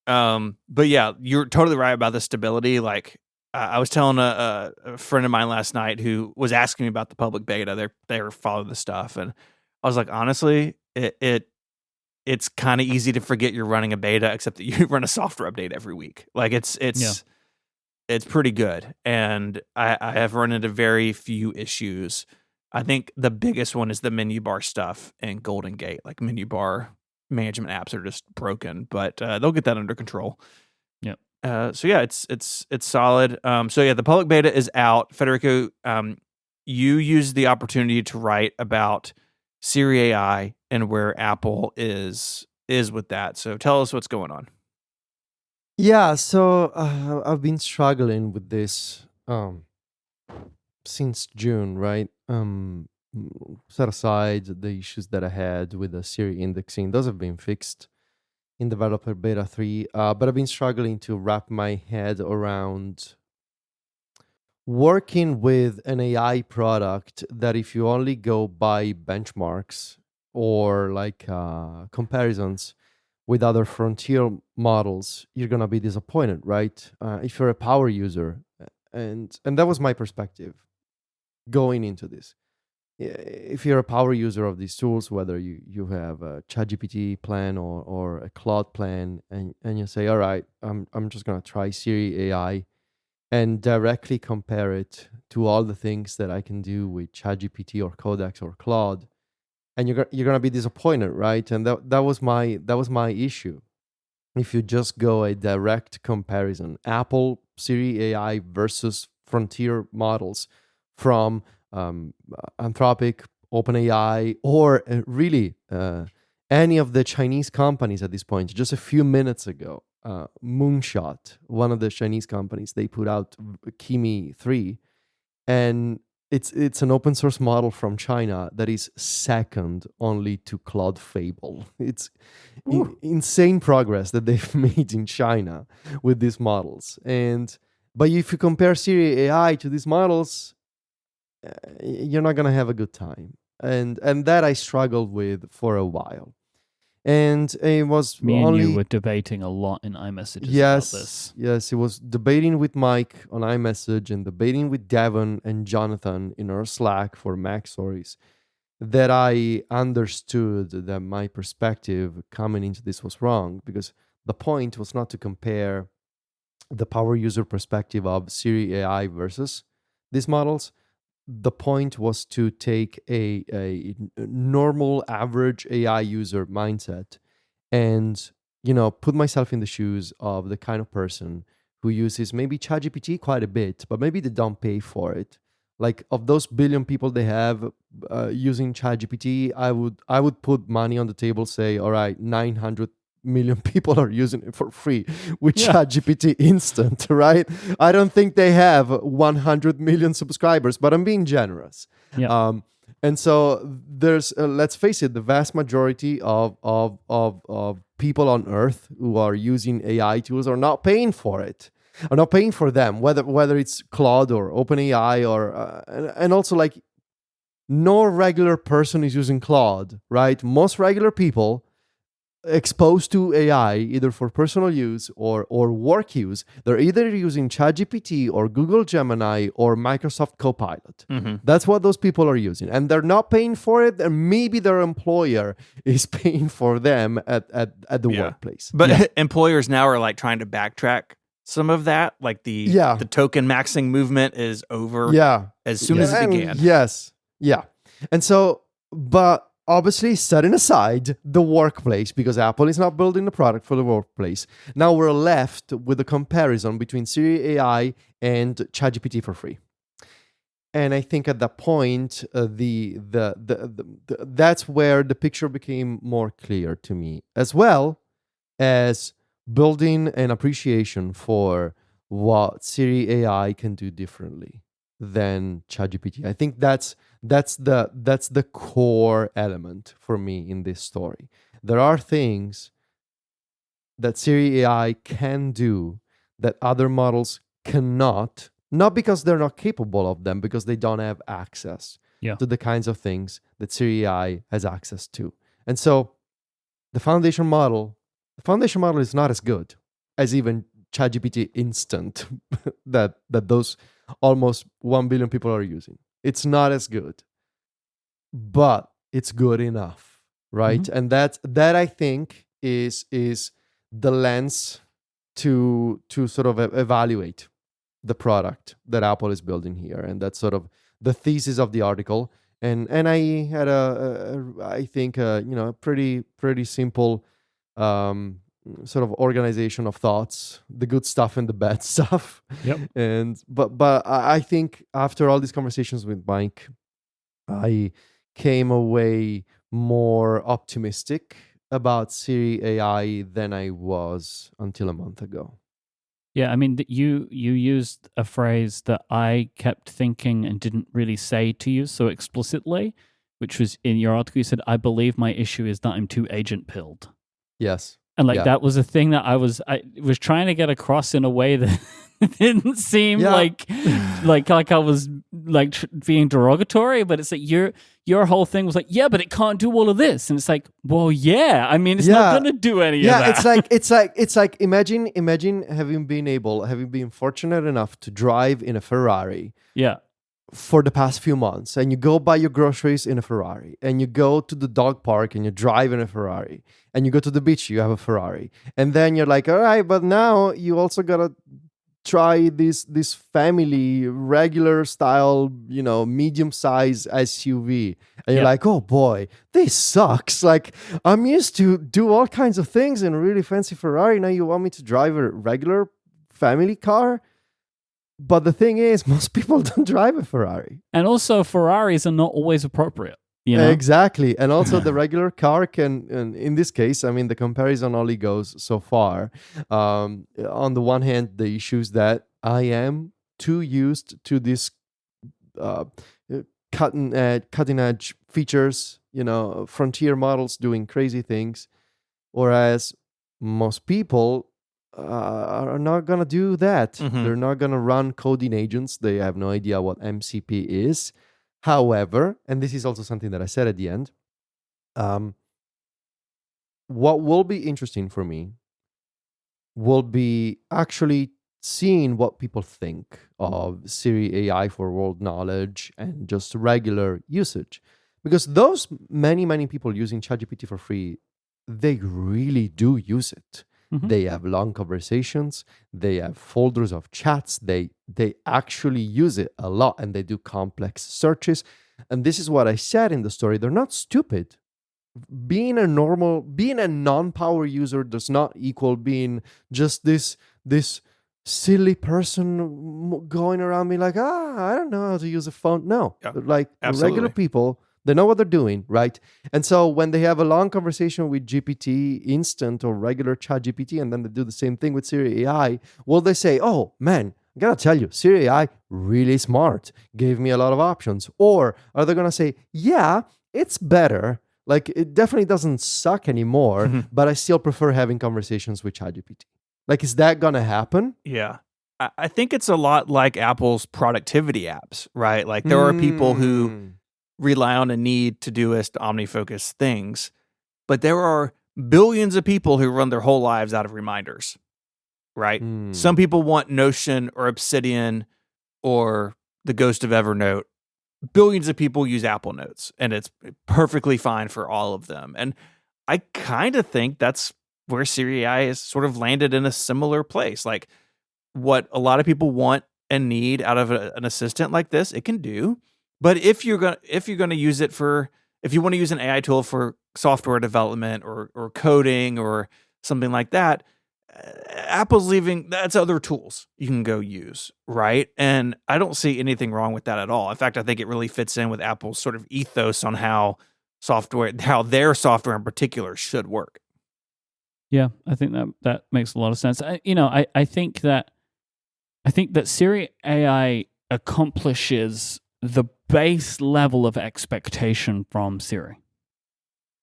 But yeah, you're totally right about the stability. Like, I was telling a friend of mine last night who was asking me about the public beta. They were following the stuff, and I was like, honestly, it's kind of easy to forget you're running a beta, except that you run a software update every week. Like it's pretty good, and I have run into very few issues. I think the biggest one is the menu bar stuff and Golden Gate. Like, menu bar management apps are just broken, but they'll get that under control. So yeah, it's solid. So yeah, the public beta is out. Federico, you used the opportunity to write about Siri AI and where Apple is with that. So tell us what's going on. Yeah, so I've been struggling with this since June, right? Set aside the issues that I had with the Siri indexing; those have been fixed in developer beta 3. But I've been struggling to wrap my head around working with an AI product that, if you only go by benchmarks or like comparisons with other frontier models, you're gonna be disappointed, right? If you're a power user, and that was my perspective going into this. If you're a power user of these tools, whether you have a ChatGPT plan or a Claude plan, and you say, all right, I'm just gonna try Siri AI and directly compare it to all the things that I can do with ChatGPT or Codex or Claude, and you're gonna be disappointed, right? And that was my issue. If you just go a direct comparison, Apple Siri AI versus frontier models from Anthropic, OpenAI, or really any of the Chinese companies at this point. Just a few minutes ago, Moonshot, one of the Chinese companies, they put out Kimi 3, and it's an open source model from China that is second only to Claude Fable. It's insane progress that they've made in China with these models. But if you compare Siri AI to these models, you're not gonna have a good time. And that I struggled with for a while. And it was Me only, and you were debating a lot in iMessages about this. Yes, it was debating with Myke on iMessage and debating with Devon and Jonathan in our Slack for Mac Stories, that I understood that my perspective coming into this was wrong, because the point was not to compare the power user perspective of Siri AI versus these models. The point was to take a normal average AI user mindset and put myself in the shoes of the kind of person who uses maybe ChatGPT quite a bit, but maybe they don't pay for it. Like, of those billion people they have using ChatGPT, I would put money on the table, say, all right, 900 million people are using it for free with ChatGPT Instant, right? I don't think they have 100 million subscribers, but I'm being generous. Yeah. And so there's, let's face it, the vast majority of people on Earth who are using AI tools are not paying for it, are not paying for them, whether it's Claude or OpenAI or and also, like, no regular person is using Claude, right? Most regular people exposed to AI, either for personal use or work use, they're either using ChatGPT or Google Gemini or Microsoft Copilot. Mm-hmm. That's what those people are using, and they're not paying for it. And maybe their employer is paying for them at the workplace. But employers now are like trying to backtrack some of that. Like the token maxing movement is over. As soon as it began. And so, but obviously, setting aside the workplace, because Apple is not building the product for the workplace, now we're left with a comparison between Siri AI and ChatGPT for free. And I think at that point, that's where the picture became more clear to me, as well as building an appreciation for what Siri AI can do differently than ChatGPT. I think that's the core element for me in this story. There are things that Siri AI can do that other models cannot, not because they're not capable of them, because they don't have access to the kinds of things that Siri AI has access to. And so the foundation model is not as good as even ChatGPT Instant that those almost 1 billion people are using. It's not as good, but it's good enough, right? Mm-hmm. And that I think is the lens to sort of evaluate the product that Apple is building here, and that's sort of the thesis of the article. And I had I think a pretty simple sort of organization of thoughts, the good stuff and the bad stuff. And but I think after all these conversations with Myke, I came away more optimistic about Siri AI than I was until a month ago. Yeah, I mean, you used a phrase that I kept thinking and didn't really say to you so explicitly, which was in your article. You said, "I believe my issue is that I'm too agent pilled." Yes. And that was a thing that I was trying to get across in a way that didn't seem like I was being derogatory, but it's like your whole thing was like, yeah, but it can't do all of this, and it's like, well, yeah, I mean, it's not going to do any of that. Yeah, it's like imagine having been fortunate enough to drive in a Ferrari. Yeah. For the past few months, and you go buy your groceries in a Ferrari, and you go to the dog park and you drive in a Ferrari, and you go to the beach, you have a Ferrari, and then you're like, all right, but now you also gotta try this family regular style, medium size SUV, and you're like, oh boy, this sucks. Like, I'm used to do all kinds of things in a really fancy Ferrari. Now you want me to drive a regular family car? But the thing is, most people don't drive a Ferrari. And also, Ferraris are not always appropriate. You know? Exactly. And also, the regular car can, and in this case, I mean, the comparison only goes so far. On the one hand, the issues that I am too used to this cutting edge features, frontier models doing crazy things, whereas most people are not going to do that. Mm-hmm. They're not going to run coding agents. They have no idea what MCP is. However, and this is also something that I said at the end, what will be interesting for me will be actually seeing what people think of Siri AI for world knowledge and just regular usage. Because those many people using ChatGPT for free, they really do use it. Mm-hmm. They have long conversations. They have folders of chats. They actually use it a lot, and they do complex searches. And this is what I said in the story. They're not stupid. Being a non-power user does not equal being just this silly person going around me like, I don't know how to use a phone. No, regular people. They know what they're doing, right? And so when they have a long conversation with GPT Instant or regular Chat GPT, and then they do the same thing with Siri AI, will they say, oh, man, I gotta tell you, Siri AI, really smart, gave me a lot of options? Or are they gonna say, yeah, it's better, like it definitely doesn't suck anymore, but I still prefer having conversations with Chat GPT? Like, is that gonna happen? Yeah. I think it's a lot like Apple's productivity apps, right? Like there are people who rely on a need to doist OmniFocus things, but there are billions of people who run their whole lives out of reminders, right? Some people want Notion or Obsidian or the ghost of Evernote. Billions of people use Apple Notes, and it's perfectly fine for all of them. And I kind of think that's where Siri AI has sort of landed in a similar place. Like what a lot of people want and need out of an assistant like this, it can do. But if you're gonna use it if you want to use an AI tool for software development or coding or something like that, Apple's leaving, that's other tools you can go use, right? And I don't see anything wrong with that at all. In fact, I think it really fits in with Apple's sort of ethos on how their software in particular should work. Yeah, I think that makes a lot of sense. I think that Siri AI accomplishes the base level of expectation from Siri,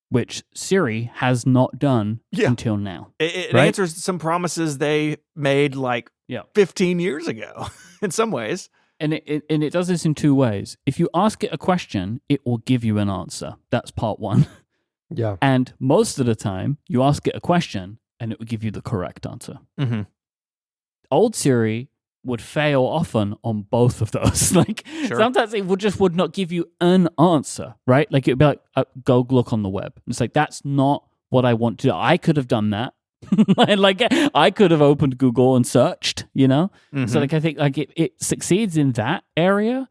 which Siri has not done until now. It answers some promises they made 15 years ago in some ways. And it does this in two ways. If you ask it a question, it will give you an answer. That's part one. Yeah. And most of the time, you ask it a question and it will give you the correct answer. Mm-hmm. Old Siri would fail often on both of those. Sometimes it would not give you an answer, right? Like it'd be like, go look on the web. And it's like, that's not what I want to do. I could have done that. I could have opened Google and searched, Mm-hmm. So I think it succeeds in that area.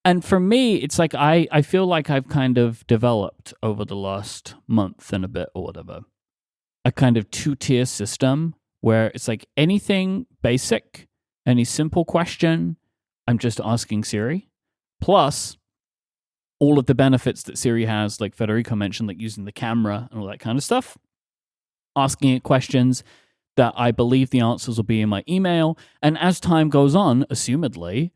And for me, it's like, I feel like I've kind of developed over the last month and a bit or whatever, a kind of 2-tier system where it's like anything basic, any simple question, I'm just asking Siri. Plus, all of the benefits that Siri has, like Federico mentioned, like using the camera and all that kind of stuff, asking it questions that I believe the answers will be in my email. And as time goes on, assumedly,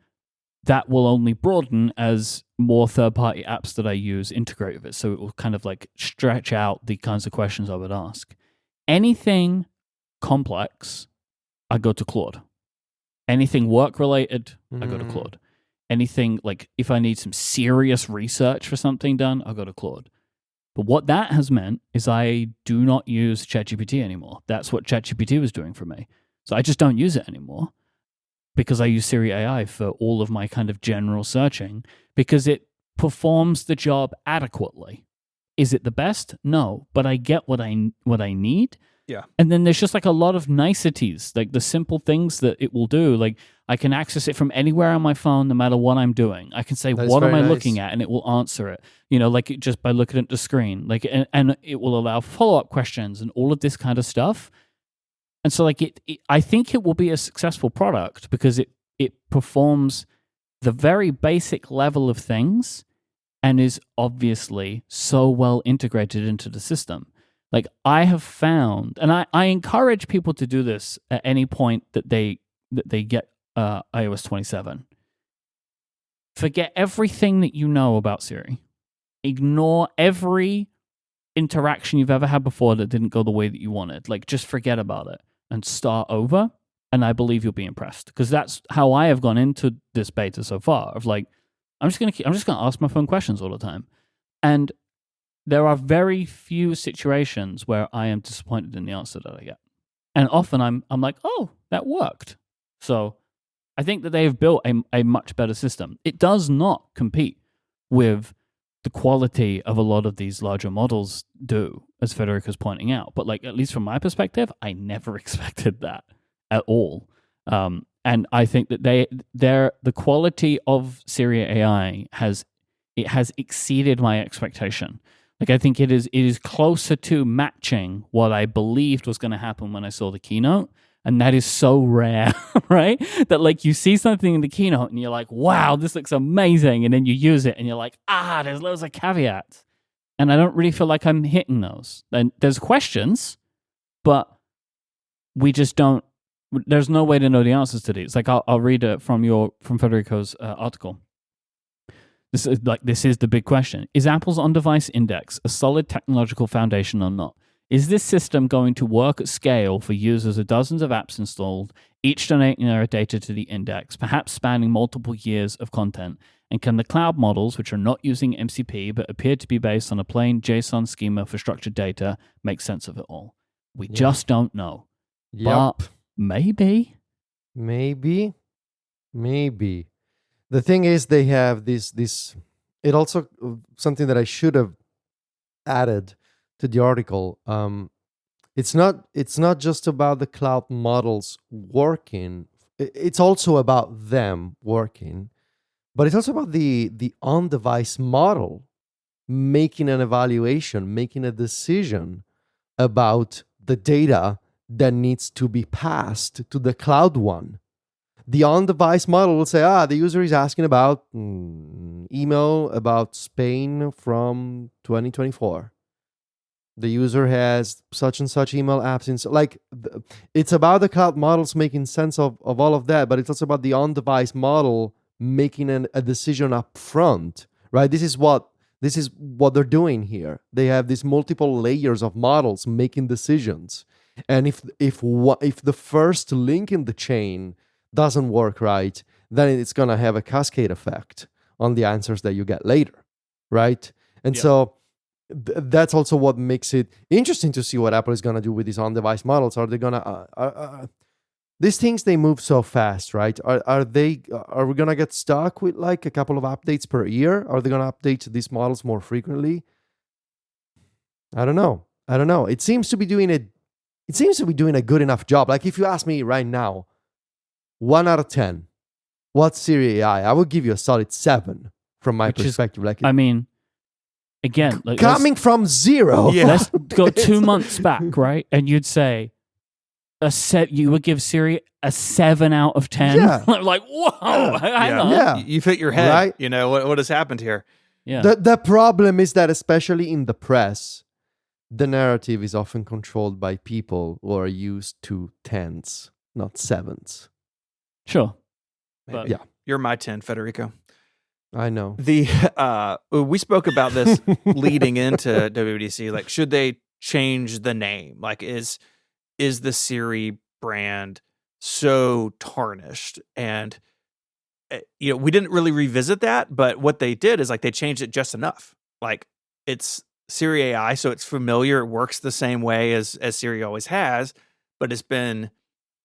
that will only broaden as more third-party apps that I use integrate with it. So it will kind of like stretch out the kinds of questions I would ask. Anything complex, I go to Claude. Anything work-related, I go to Claude. Anything like if I need some serious research for something done, I'll go to Claude. But what that has meant is I do not use ChatGPT anymore. That's what ChatGPT was doing for me. So I just don't use it anymore because I use Siri AI for all of my kind of general searching because it performs the job adequately. Is it the best? No, but I get what I need. Yeah. And then there's just like a lot of niceties, like the simple things that it will do. Like I can access it from anywhere on my phone, no matter what I'm doing. I can say, what am I looking at? And it will answer it, like just by looking at the screen, like, and it will allow follow-up questions and all of this kind of stuff. And so like I think it will be a successful product because it performs the very basic level of things and is obviously so well integrated into the system. Like I have found, and I encourage people to do this at any point that they get iOS 27. Forget everything that you know about Siri. Ignore every interaction you've ever had before that didn't go the way that you wanted. Like just forget about it and start over. And I believe you'll be impressed because that's how I have gone into this beta so far. Of like, I'm just gonna ask my phone questions all the time, and there are very few situations where I am disappointed in the answer that I get. And often I'm like, oh, that worked. So I think that they have built a much better system. It does not compete with the quality of a lot of these larger models do, as Federico's pointing out. But like, at least from my perspective, I never expected that at all. And I think that the quality of Siri AI has exceeded my expectation. Like I think it is closer to matching what I believed was going to happen when I saw the keynote, and that is so rare, right? That like you see something in the keynote and you're like, "Wow, this looks amazing," and then you use it and you're like, there's loads of caveats, and I don't really feel like I'm hitting those. And there's questions, but we just don't. There's no way to know the answers to these. Like I'll read it from Federico's article. This is the big question. Is Apple's on-device index a solid technological foundation or not? Is this system going to work at scale for users of dozens of apps installed, each donating their data to the index, perhaps spanning multiple years of content? And can the cloud models, which are not using MCP but appear to be based on a plain JSON schema for structured data, make sense of it all? We just don't know. Yep. But maybe. The thing is, they have this. It also something that I should have added to the article. It's not just about the cloud models working. It's also about them working, but it's also about the on-device model making an evaluation, making a decision about the data that needs to be passed to the cloud one. The on-device model will say, the user is asking about email about Spain from 2024. The user has such and such email apps. It's about the cloud models making sense of all of that, but it's also about the on-device model making a decision up front, right? This is what they're doing here. They have these multiple layers of models making decisions. And if the first link in the chain doesn't work right, then it's going to have a cascade effect on the answers that you get later, right? And so that's also what makes it interesting to see what Apple is going to do with these on-device models. Are they going to these things, they move so fast, right? Are we going to get stuck with like a couple of updates per year? Are they going to update these models more frequently? I don't know. It seems to be doing a good enough job. Like if you ask me right now, 1 out of 10, what's Siri AI? I would give you a solid 7 from my perspective. Again, coming from 0. Yeah. Let's go 2 months back, right? And you'd say you would give Siri a 7 out of 10. Yeah. Like, whoa, hang on. Yeah. You've hit your head. Right? You know what has happened here. Yeah. The problem is that, especially in the press, the narrative is often controlled by people who are used to tens, not sevens. Sure. Maybe. But Yeah. You're my 10, Federico. I know. We spoke about this leading into WWDC. Like, should they change the name? Like, is the Siri brand so tarnished? And we didn't really revisit that, but what they did is like they changed it just enough. Like, it's Siri AI, so it's familiar. It works the same way as Siri always has, but it's been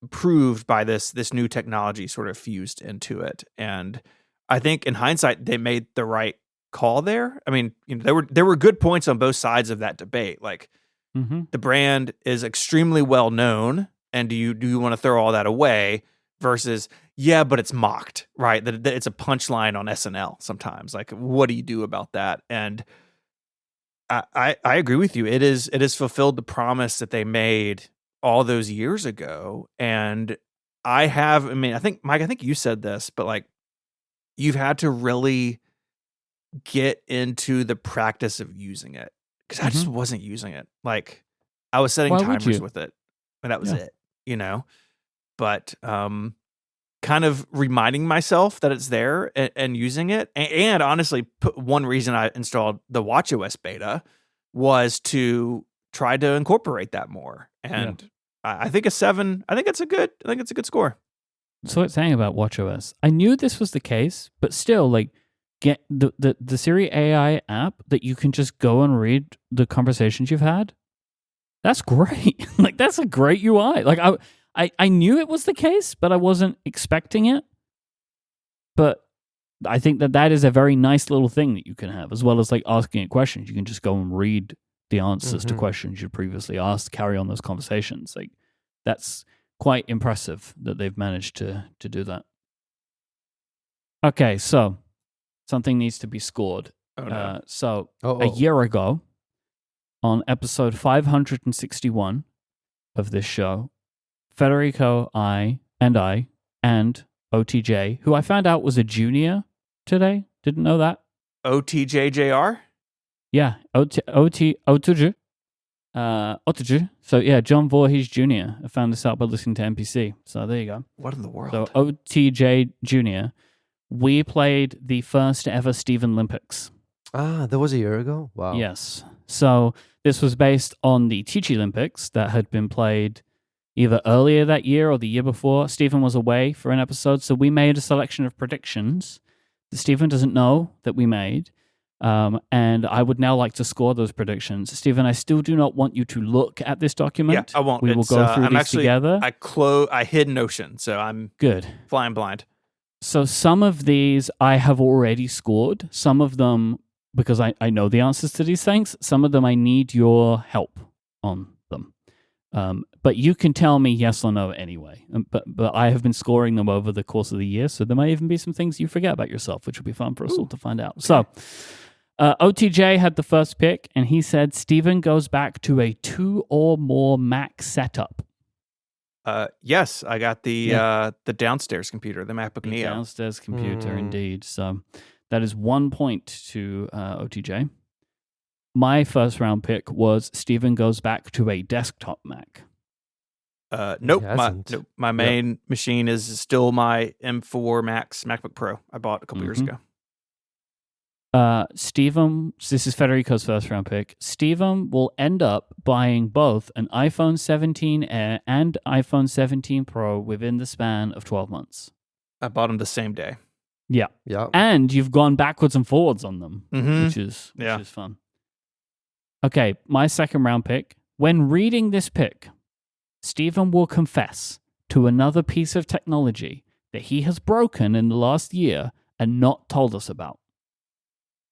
proved by this new technology sort of fused into it. And I think in hindsight, they made the right call there. I mean, there were good points on both sides of that debate. Like, the brand is extremely well known, and do you want to throw all that away? Versus, yeah, but it's mocked, right? That it's a punchline on SNL sometimes. Like, what do you do about that? And I agree with you. It is fulfilled the promise that they made all those years ago. And I think, Myke, I think you said this, but like, you've had to really get into the practice of using it, because I just wasn't using it. Like, I was setting timers with it, and that was it, but kind of reminding myself that it's there and using it. And honestly, one reason I installed the watchOS beta was to try to incorporate that more. And I think a 7, I think it's a good score. So it's saying about watchOS. I knew this was the case, but still, like, get the Siri AI app that you can just go and read the conversations you've had. That's great. Like, that's a great UI. Like, I knew it was the case, but I wasn't expecting it. But I think that is a very nice little thing that you can have, as well as like asking it questions. You can just go and read the answers to questions you previously asked, carry on those conversations. Like, that's quite impressive that they've managed to do that. Okay, so something needs to be scored. Oh, no. A year ago, on episode 561 of this show, Federico, and OTJ, who I found out was a junior today. Didn't know that. OTJJR? Yeah, OTJ. So yeah, John Voorhees Jr. I found this out by listening to NPC. So there you go. What in the world? So OTJ Jr. We played the first ever Stephen Olympics. Ah, that was a year ago? Wow. Yes. So this was based on the Teach Olympics that had been played either earlier that year or the year before. Stephen was away for an episode, so we made a selection of predictions that Stephen doesn't know that we made. And I would now like to score those predictions. Stephen, I still do not want you to look at this document. Yeah, I won't. We will go through these together. I hid Notion, so I'm good. Flying blind. So some of these I have already scored. Some of them, because I know the answers to these things, some of them I need your help on them. But you can tell me yes or no anyway. But I have been scoring them over the course of the year, so there might even be some things you forget about yourself, which will be fun for us all to find out. Okay. So OTJ had the first pick, and he said Stephen goes back to a 2 or more Mac setup. Yes, I got the downstairs computer, the MacBook Neo. Downstairs computer, indeed. So that is 1 point to OTJ. My first round pick was Stephen goes back to a desktop Mac. Nope. My main machine is still my M4 Max MacBook Pro I bought a couple years ago. Stephen, this is Federico's first round pick. Stephen will end up buying both an iPhone 17 Air and iPhone 17 Pro within the span of 12 months. I bought them the same day. Yeah. And you've gone backwards and forwards on them, which is fun. Okay, my second round pick. When reading this pick, Stephen will confess to another piece of technology that he has broken in the last year and not told us about.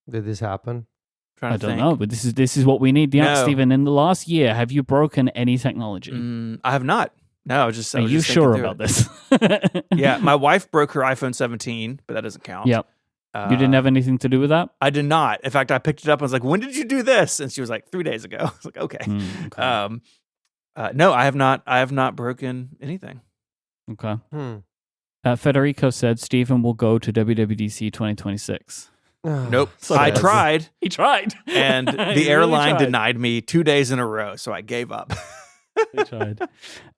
Did this happen? I don't know, but this is what we need. Stephen, in the last year, have you broken any technology? I have not. No, I was just. Are you sure about this? Yeah, my wife broke her iPhone 17, but that doesn't count. Yep. You didn't have anything to do with that? I did not. In fact, I picked it up and was like, "When did you do this?" And she was like, 3 days ago. I was like, "Okay." No, I have not. I have not broken anything. Okay. Federico said Stephen will go to WWDC 2026. Nope. So I that's- tried, He tried. and He the really airline tried. denied me 2 days in a row, so I gave up. He tried.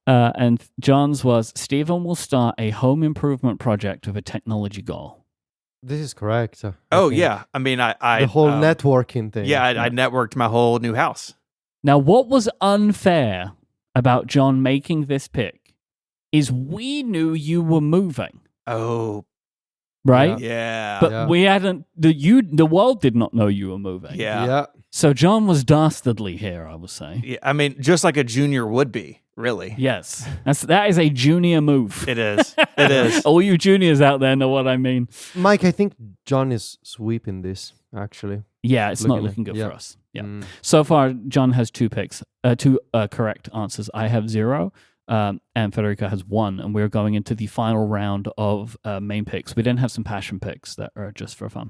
And John's was, Stephen will start a home improvement project with a technology goal. This is correct. I Oh think. yeah, I mean, I The whole networking thing. Yeah, I networked my whole new house. Now, what was unfair about John making this pick is we knew you were moving, Oh right? yeah, But we hadn't. The world did not know you were moving. yeah. So John was dastardly here, I would say. Yeah, I mean, just like a junior would be, really. Yes, that is a junior move. It is. It is. All you juniors out there know what I mean. Myke, I think John is sweeping this, actually. Yeah, it's not Looking at- looking good yeah. for us. Yeah. Mm. So far, John has two correct answers. I have 0, and Federico has 1, and we're going into the final round of main picks. We then have some passion picks that are just for fun.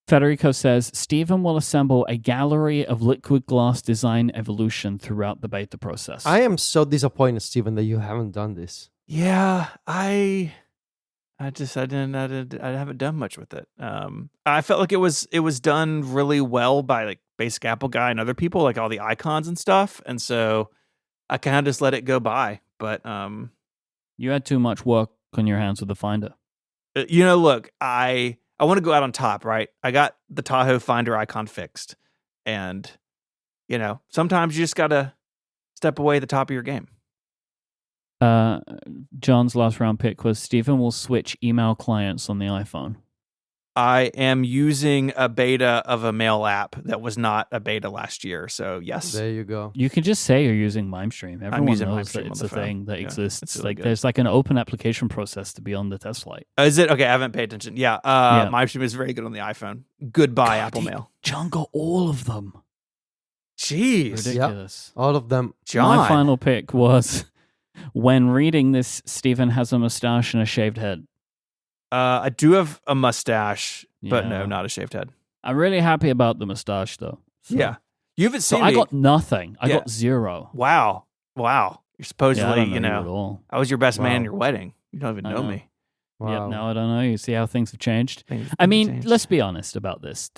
Federico says, Stephen will assemble a gallery of liquid glass design evolution throughout the beta process. I am so disappointed, Stephen, that you haven't done this. Yeah, I haven't done much with it. I felt like it was done really well by like Basic Apple Guy and other people, like all the icons and stuff, and so I kind of just let it go by. But You had too much work on your hands with the Finder. look, I want to go out on top, right? I got the Tahoe Finder icon fixed, and sometimes you just gotta step away at the top of your game. John's last round pick was Stephen will switch email clients on the iPhone. I am using a beta of a mail app that was not a beta last year, so yes. There you go. You can just say you're using MimeStream. Everyone using knows MimeStream that it's on a the phone. thing that Yeah, exists. it's really Like good. there's like an open application process to be on the test flight. Is it? Okay, I haven't paid attention. Yeah, MimeStream is very good on the iPhone. Goodbye, God, Apple Mail. John got all of them. Jeez. Ridiculous. All of them. John. My final pick was when reading this, Stephen has a mustache and a shaved head. I do have a mustache, but Yeah. no, not a shaved head. I'm really happy about the mustache though. So, Yeah. You haven't So seen I me. got nothing. I Yeah. got 0. Wow. You're Yeah, supposedly, I don't know you at all. I was your best man in Wow. your wedding. You don't even I know know. me. Wow. Yep, now I don't know. You see how things have changed? Things I mean, changed. let's be honest about this.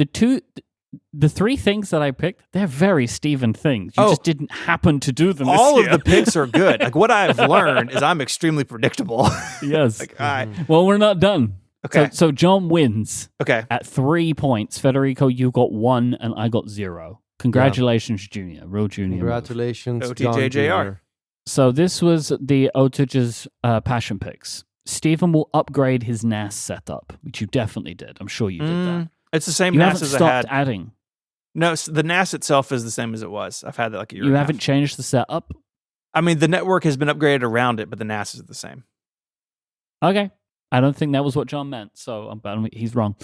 The 3 things that I picked, they're very Stephen things. You Oh. just didn't happen to do them. all this of the picks are good. Like what I've learned is I'm extremely predictable. year. Yes. Like, all right. Well, we're not done. Okay. So John wins Okay. at 3 points. Federico, you got 1 and I got 0. Congratulations, Junior. Real Junior. move. Congratulations, OTJJR. John Jr. So this was the Otage's passion picks. Stephen will upgrade his NAS setup, which you definitely did. I'm sure you did that. It's the same You NAS haven't as I stopped had. adding. No, the NAS itself is the same as it was. I've had that like a year. You and a haven't half. changed the setup? I mean, the network has been upgraded around it, but the NAS is the same. Okay. I don't think that was what John meant, so he's wrong.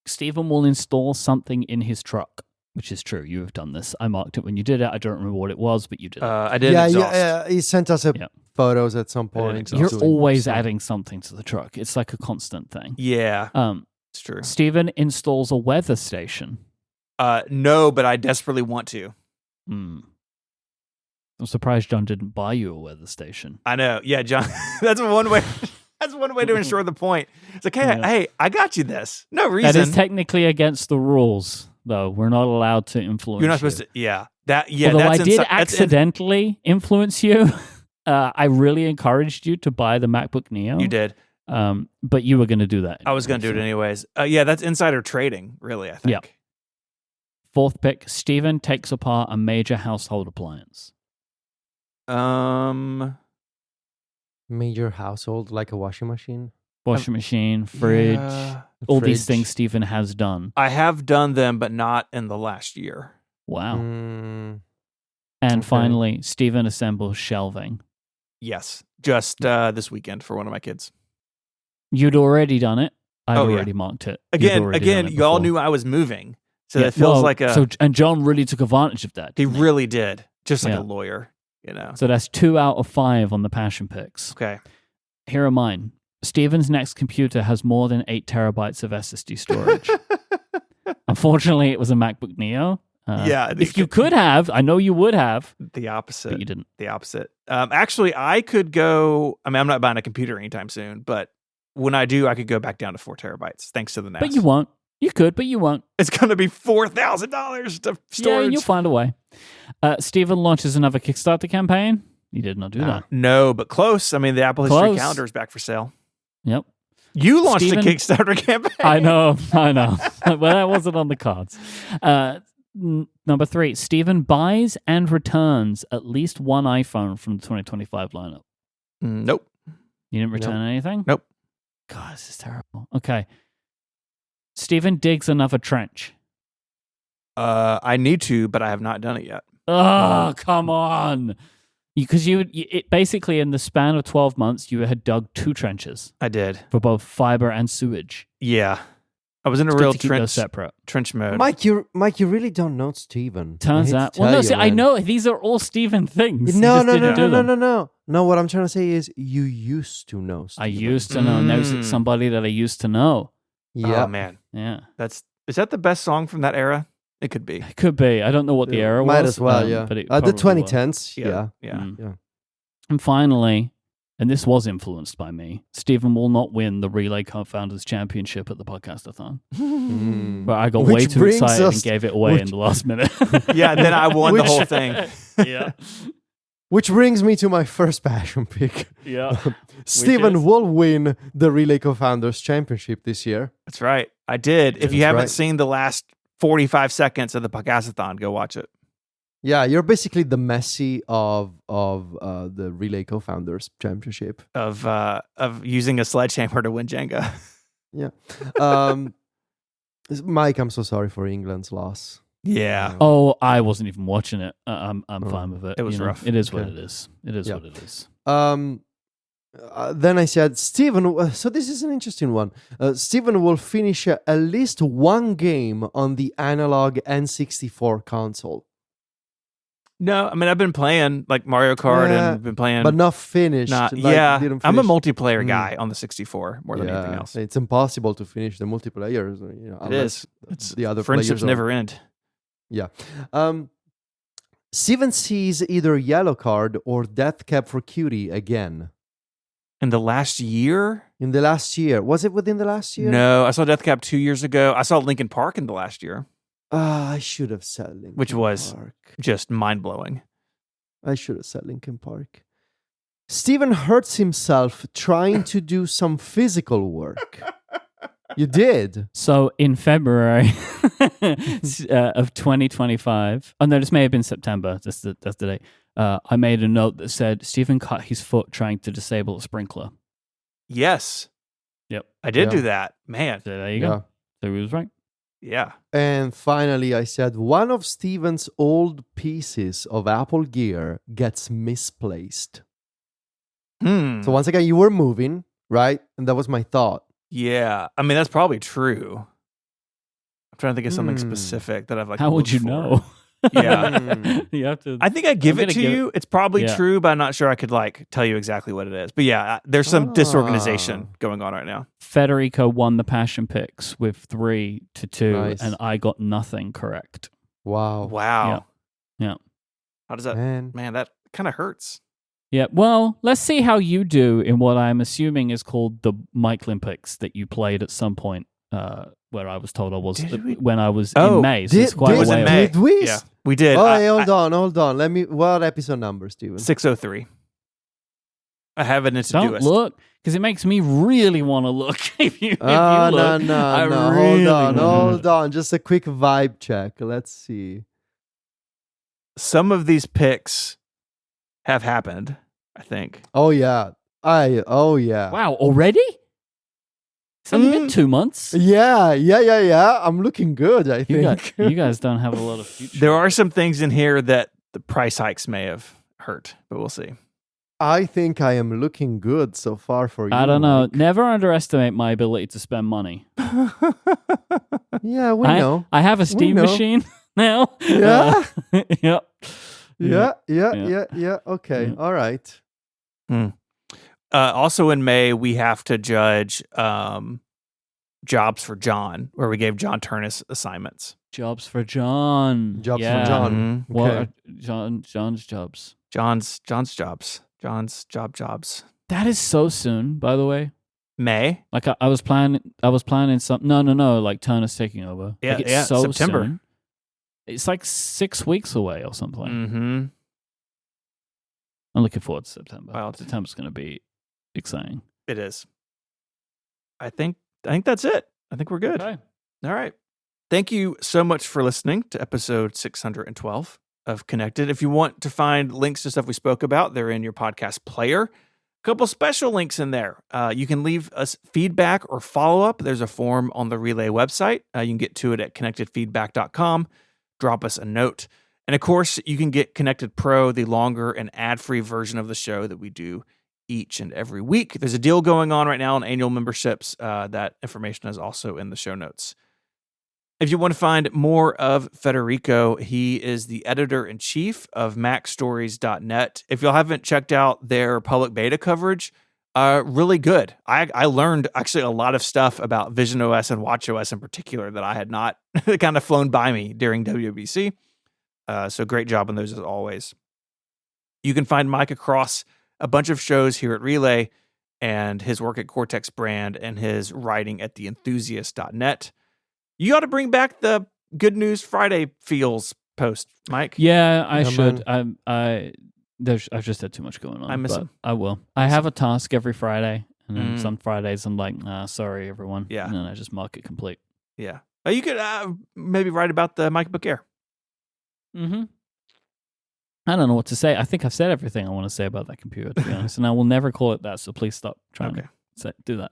Stephen will install something in his truck, which is true. You have done this. I marked it when you did it. I don't remember what it was, but you did it. I did Yeah, exhaust. yeah, he sent us Yeah. photos at some did point. exhaust. You're doing always stuff. adding something to the truck. It's like a constant thing. Yeah, it's true. Stephen installs a weather station. No, but I desperately want to. I'm surprised John didn't buy you a weather station. I know. Yeah, John. That's one way. That's one way to ensure the point. It's like, hey, Yeah. hey, I got you this. No reason. That is technically against the rules, though. We're not allowed to influence You're not you. supposed to. Yeah. That. Yeah. Although that's I did that's accidentally influence you. I really encouraged you to buy the MacBook Neo. You did. But you were going to do that. I was going to do it anyways. Yeah, that's insider trading, really, I think. Yeah. 4th pick, Stephen takes apart a major household appliance. Major household, like a washing machine. Washing machine, fridge, Yeah. all these Fridge. things Stephen has done. I have done them, but not in the last year. Wow. Mm, And okay. finally, Stephen assembles shelving. Yes. Just this weekend for one of my kids. You'd already done it. I'd Oh, yeah. already marked it. You'd Again, already done it you all before. knew I was moving. So Yeah, it feels well, like a. And John really took advantage of that. he didn't really did. Just like Yeah. a lawyer, you know. So that's 2 out of 5 on the passion picks. Okay. Here are mine. Stephen's next computer has more than 8 terabytes of SSD storage. Unfortunately, it was a MacBook Neo. Yeah, If you could have, I know you would have, The opposite. but you didn't. The opposite. Actually, I could go. I mean, I'm not buying a computer anytime soon, but when I do, I could go back down to 4 terabytes thanks to the NAS. But you won't. You could, but you won't. It's going to be $4,000 to storage. Yeah, you'll find a way. Stephen launches another Kickstarter campaign. He did not do that. No, but close. I mean, the Apple History Calendar is back for sale. Yep. You launched a Kickstarter campaign. I know. Well, that wasn't on the cards. Number 3, Stephen buys and returns at least one iPhone from the 2025 lineup. Nope. You didn't return anything? Nope. God, this is terrible. Okay. Stephen digs another trench. I need to, but I have not done it yet. Oh, come on. Because it basically in the span of 12 months, you had dug 2 trenches. I did. For both fiber and sewage. Yeah. I was in a It's real good to keep those separate. trench mode. Myke, you really don't know Stephen. Turns out. Well, no, see, I know these are all Stephen things. No. No, what I'm trying to say is you used to know Stephen. I used to know. Now it's somebody that I used to know. Yeah. Oh, man. Yeah. Is that the best song from that era? It could be. It could be. I don't know what the era was. Might as well, yeah. But the probably 2010s, Yeah. yeah. And finally, and this was influenced by me, Stephen will not win the Relay Co-Founders Championship at the Podcastathon. But I got way too excited and gave it away in the last minute. Yeah, then I won the whole thing. Yeah. Which brings me to my first passion pick. Yeah. Stephen will win the Relay Co-Founders Championship this year. That's right. I did. If you haven't seen the last 45 seconds of the Podcastathon, go watch it. Yeah, you're basically the Messi of the Relay Co-Founders Championship. Of using a sledgehammer to win Jenga. Yeah. Myke, I'm so sorry for England's loss. Yeah. Oh, I wasn't even watching it. I'm fine with it. It was rough. It is what it is. It is what it is. Then I said, Stephen, so this is an interesting one. Stephen will finish at least one game on the analog N64 console. No, I mean, I've been playing like Mario Kart and been playing. But not finished. I'm a multiplayer guy on the 64 more than anything else. It's impossible to finish the multiplayer. It is. It's the other friendships players never end. Yeah. Steven sees either Yellow Card or Death Cab for Cutie again. In the last year? In the last year. Was it within the last year? No, I saw Death Cab 2 years ago. I saw Linkin Park in the last year. I should have said Linkin Park. Which was just mind-blowing. I should have said Linkin Park. Steven hurts himself trying to do some physical work. You did. So in February of 2025, oh no, this may have been September. That's the date. I made a note that said Stephen cut his foot trying to disable a sprinkler. Yes. Yep. I did do that. Man. So there you go. So he was right. Yeah. And finally, I said one of Steven's old pieces of Apple gear gets misplaced. So once again, you were moving, right? And that was my thought. Yeah. I mean, that's probably true. I'm trying to think of something specific that I've like. How would you know? Yeah. You have to. I think I give it to you. It's probably true, but I'm not sure I could like tell you exactly what it is. But yeah, there's some disorganization going on right now. Federico won the passion picks with 3-2, Nice. and I got nothing correct. Wow. Yeah. How does that? Man, that kind of hurts. Yeah. Well, let's see how you do in what I'm assuming is called the Myke Olympics that you played at some point. Where I was told I was when I was in May. So it's quite a way away. Did we? Yeah, we did. Oh, hold on. Let me. What episode number, Steven? 603. I have it in to-do Don't list. look, because it makes me really want to look. If you look, No. Hold on. Just a quick vibe check. Let's see. Some of these picks have happened, I think. Oh yeah. Wow, already? It's only been 2 months. Yeah. I'm looking good, I think. You guys don't have a lot of future. There are some things in here that the price hikes may have hurt, but we'll see. I think I am looking good so far for you. I don't know. Myke. Never underestimate my ability to spend money. Yeah, we know. I have a Steam machine now. Yeah. Yep. Yeah. Okay. All right. Also in May, we have to judge Jobs for John, where we gave John Turnus assignments. Jobs for John. For John. Mm-hmm. What Okay. are John's jobs? John's jobs. John's jobs. That is so soon, by the way. May. Like I was planning some. No. Like Turner's taking over. Yeah, like, it's so September. Soon. It's like 6 weeks away or something. Mm-hmm. I'm looking forward to September. Well, September's going to be exciting. It is. I think that's it. I think we're good. Okay. All right. Thank you so much for listening to episode 612 of Connected. If you want to find links to stuff we spoke about, they're in your podcast player. A couple special links in there. You can leave us feedback or follow-up. There's a form on the Relay website. You can get to it at connectedfeedback.com. Drop us a note. And of course, you can get Connected Pro, the longer and ad-free version of the show that we do each and every week. There's a deal going on right now on annual memberships. That information is also in the show notes. If you want to find more of Federico, he is the editor-in-chief of MacStories.net. If y'all haven't checked out their public beta coverage, really good. I learned actually a lot of stuff about Vision OS and Watch OS in particular that I had not kind of flown by me during WWDC. So great job on those as always. You can find Myke across a bunch of shows here at Relay and his work at Cortex Brand and his writing at theenthusiast.net. You ought to bring back the Good News Friday feels post, Myke. Yeah, I should. I've just had too much going on. I miss him. I will. I have a task every Friday, and then some Fridays I'm like, sorry, everyone. Yeah. And then I just mark it complete. Yeah. You could maybe write about the MacBook Air. Mm-hmm. I don't know what to say. I think I've said everything I want to say about that computer, to be honest, and I will never call it that, so please stop trying to do that.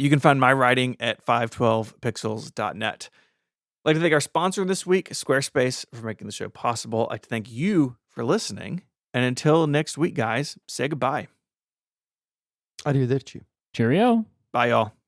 You can find my writing at 512pixels.net. I'd like to thank our sponsor this week, Squarespace, for making the show possible. I'd like to thank you for listening. And until next week, guys, say goodbye. Arrivederci. Cheerio. Bye, y'all.